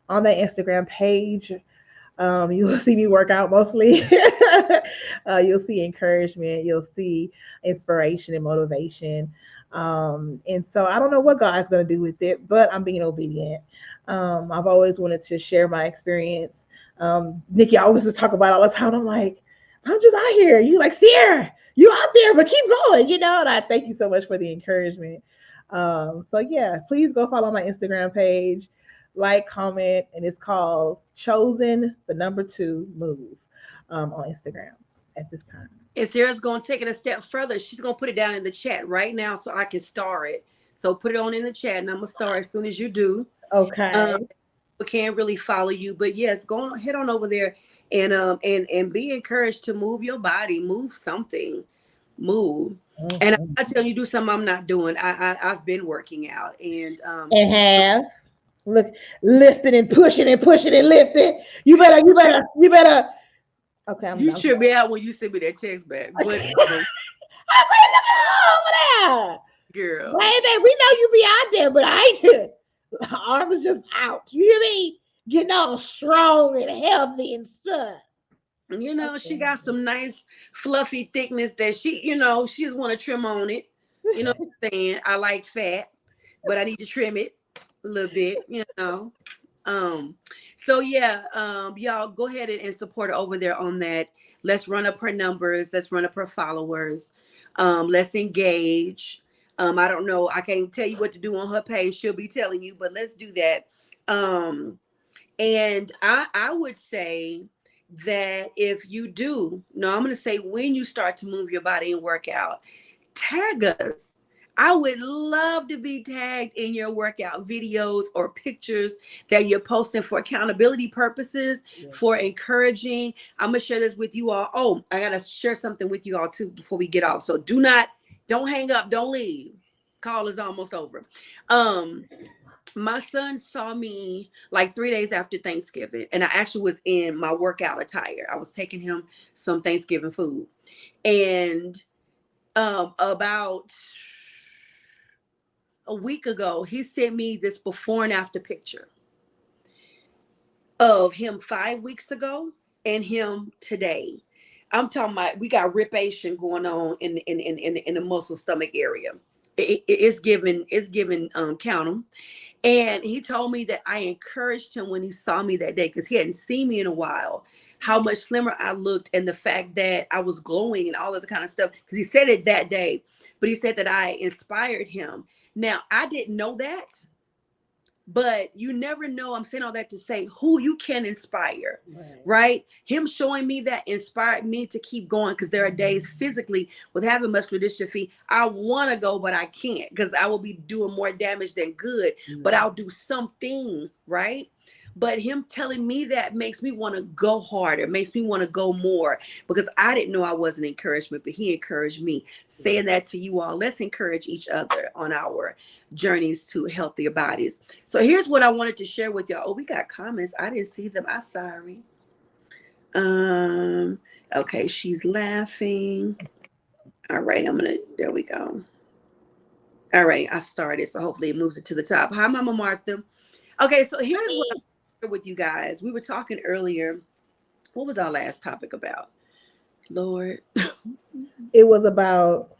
On that Instagram page, you'll see me work out mostly. You'll see encouragement. You'll see inspiration and motivation. And so I don't know what God's going to do with it, but I'm being obedient. I've always wanted to share my experience. Nikki always would talk about it all the time. I'm like, I'm just out here. You like, Sierra, you out there, but keep going, and I thank you so much for the encouragement. So yeah, please go follow my Instagram page, like, comment, and it's called Chosen the number 2 Move on Instagram at this time. And Sarah's going to take it a step further. She's going to put it down in the chat right now so I can star it. So put it on in the chat, and I'm going to star as soon as you do. Okay. We can't really follow you, but yes, go on, head on over there and be encouraged to move your body, move something, move. Mm-hmm. And I tell you, do something I'm not doing. I've been working out and have look lifting and pushing and pushing and lifting. You better. Okay, you should be out when you send me that text back. But I said, look over there, girl. Baby, we know you be out there, but I ain't here. Arm is just out. You hear me? Getting all strong and healthy and stuff. She got some nice fluffy thickness that she just want to trim on it. You know what I'm saying? I like fat, but I need to trim it a little bit, So yeah, y'all go ahead and support her over there on that. Let's run up her numbers. Let's run up her followers. Let's engage. I don't know. I can't tell you what to do on her page. She'll be telling you, but let's do that. And I would say that if you do, I'm going to say when you start to move your body and work out, tag us. I would love to be tagged in your workout videos or pictures that you're posting for accountability purposes, for encouraging. I'm going to share this with you all. Oh, I got to share something with you all too before we get off. So don't hang up. Don't leave. Call is almost over. My son saw me like 3 days after Thanksgiving, and I actually was in my workout attire. I was taking him some Thanksgiving food. And about a week ago, he sent me this before and after picture of him 5 weeks ago and him today. I'm talking about we got ripation going on in the muscle stomach area. It's given count 'em. And he told me that I encouraged him when he saw me that day, because he hadn't seen me in a while, how much slimmer I looked and the fact that I was glowing and all of the kind of stuff. Because he said it that day, but he said that I inspired him. Now, I didn't know that. But you never know. I'm saying all that to say who you can inspire, right? Him showing me that inspired me to keep going, because there are days physically with having muscular dystrophy, I want to go, but I can't, because I will be doing more damage than good, but I'll do something, right? But him telling me that makes me want to go harder, makes me want to go more, because I didn't know I was an encouragement, but he encouraged me. Saying that to you all, let's encourage each other on our journeys to healthier bodies. So here's what I wanted to share with y'all. Oh, we got comments. I didn't see them. I'm sorry. Okay, she's laughing. All right, there we go. All right, I started, so hopefully it moves it to the top. Hi, Mama Martha. Okay, so here's what I'm sharing with you guys. We were talking earlier. What was our last topic about? Lord. It was about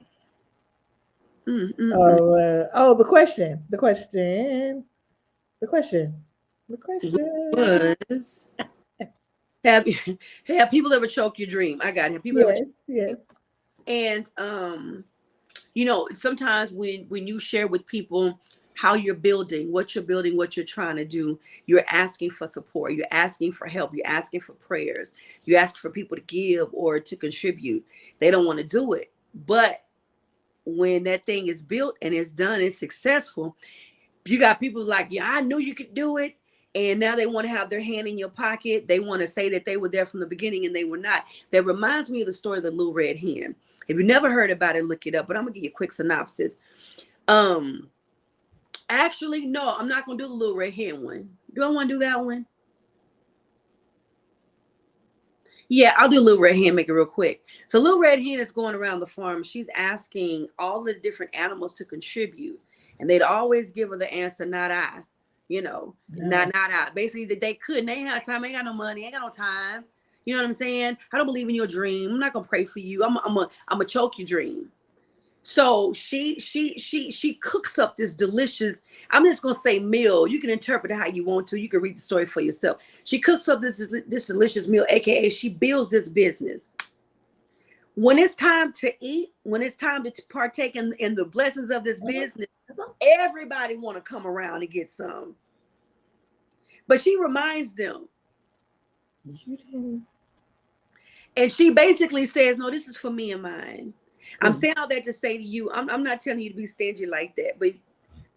the question was have people ever choke your dream? I got it. Have people ever choke your dream? And sometimes when you share with people how you're building, what you're trying to do, you're asking for support, you're asking for help, you're asking for prayers, you're asking for people to give or to contribute. They don't want to do it. But when that thing is built and it's done, it's successful, you got people like, yeah, I knew you could do it. And now they want to have their hand in your pocket. They want to say that they were there from the beginning and they were not. That reminds me of the story of the little red hen. If you never heard about it, look it up. But I'm going to give you a quick synopsis. Actually, no, I'm not going to do the little red hen one. Do I want to do that one? Yeah, I'll do Little Red Hen, make it real quick. So Little Red Hen is going around the farm. She's asking all the different animals to contribute. And they'd always give her the answer, not I. Not I. Basically, that they couldn't. They ain't have time. Ain't got no money. Ain't got no time. You know what I'm saying? I don't believe in your dream. I'm not gonna pray for you. I'm a choke your dream. So she cooks up this delicious, I'm just gonna say meal. You can interpret it how you want to. You can read the story for yourself. She cooks up this delicious meal, aka she builds this business. When it's time to eat, when it's time to partake in the blessings of this business, everybody want to come around and get some. But she reminds them. And she basically says, no, this is for me and mine. I'm saying all that to say to you, I'm not telling you to be stingy like that, but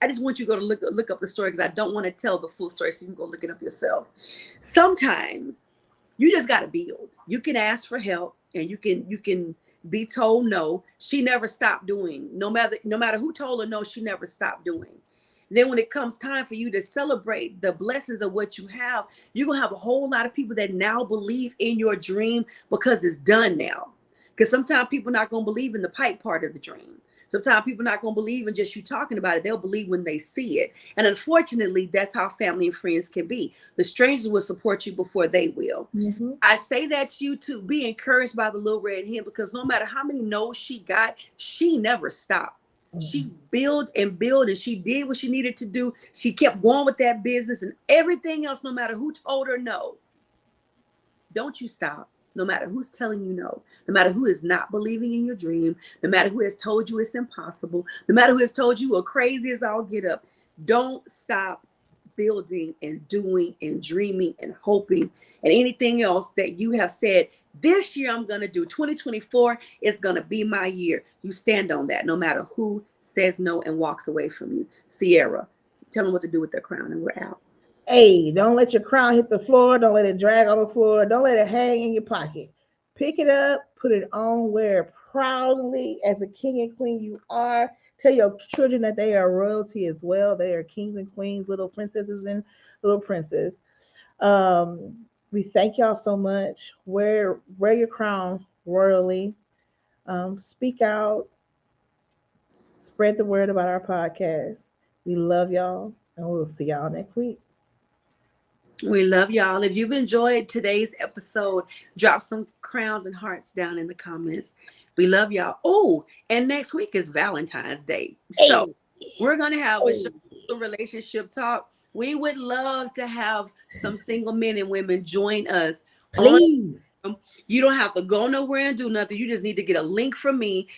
I just want you to go to look up the story, because I don't want to tell the full story, so you can go look it up yourself. Sometimes you just got to build. You can ask for help, and you can be told no. She never stopped doing. No matter who told her no, she never stopped doing. Then when it comes time for you to celebrate the blessings of what you have, you're going to have a whole lot of people that now believe in your dream because it's done now. Because sometimes people not going to believe in the pipe part of the dream. Sometimes people not going to believe in just you talking about it. They'll believe when they see it. And unfortunately, that's how family and friends can be. The strangers will support you before they will. Mm-hmm. I say that to you to be encouraged by the Little Red Hen, because no matter how many no's she got, she never stopped. She built and she did what she needed to do. She kept going with that business and everything else, no matter who told her no. Don't you stop. No matter who's telling you no, no matter who is not believing in your dream, no matter who has told you it's impossible, no matter who has told you are crazy as all get up, don't stop building and doing and dreaming and hoping and anything else that you have said, this year I'm going to do. 2024 is going to be my year. You stand on that no matter who says no and walks away from you. Sierra, tell them what to do with their crown, and we're out. Hey, don't let your crown hit the floor. Don't let it drag on the floor. Don't let it hang in your pocket. Pick it up, put it on, wear it proudly as the king and queen you are. Tell your children that they are royalty as well. They are kings and queens, little princesses and little princes. We thank y'all so much. Wear your crown royally. Speak out. Spread the word about our podcast. We love y'all, and we'll see y'all next week. We love y'all. If you've enjoyed today's episode, drop some crowns and hearts down in the comments. We love y'all. Oh, and next week is Valentine's Day. So we're going to have a relationship talk. We would love to have some single men and women join us. Please. You don't have to go nowhere and do nothing. You just need to get a link from me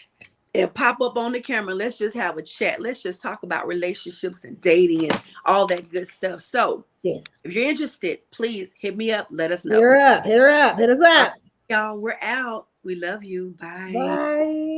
and pop up on the camera. Let's just have a chat. Let's just talk about relationships and dating and all that good stuff. So yes, if you're interested, please hit me up. Let us know. Hit her up. Hit us up. Y'all, we're out. We love you. Bye. Bye.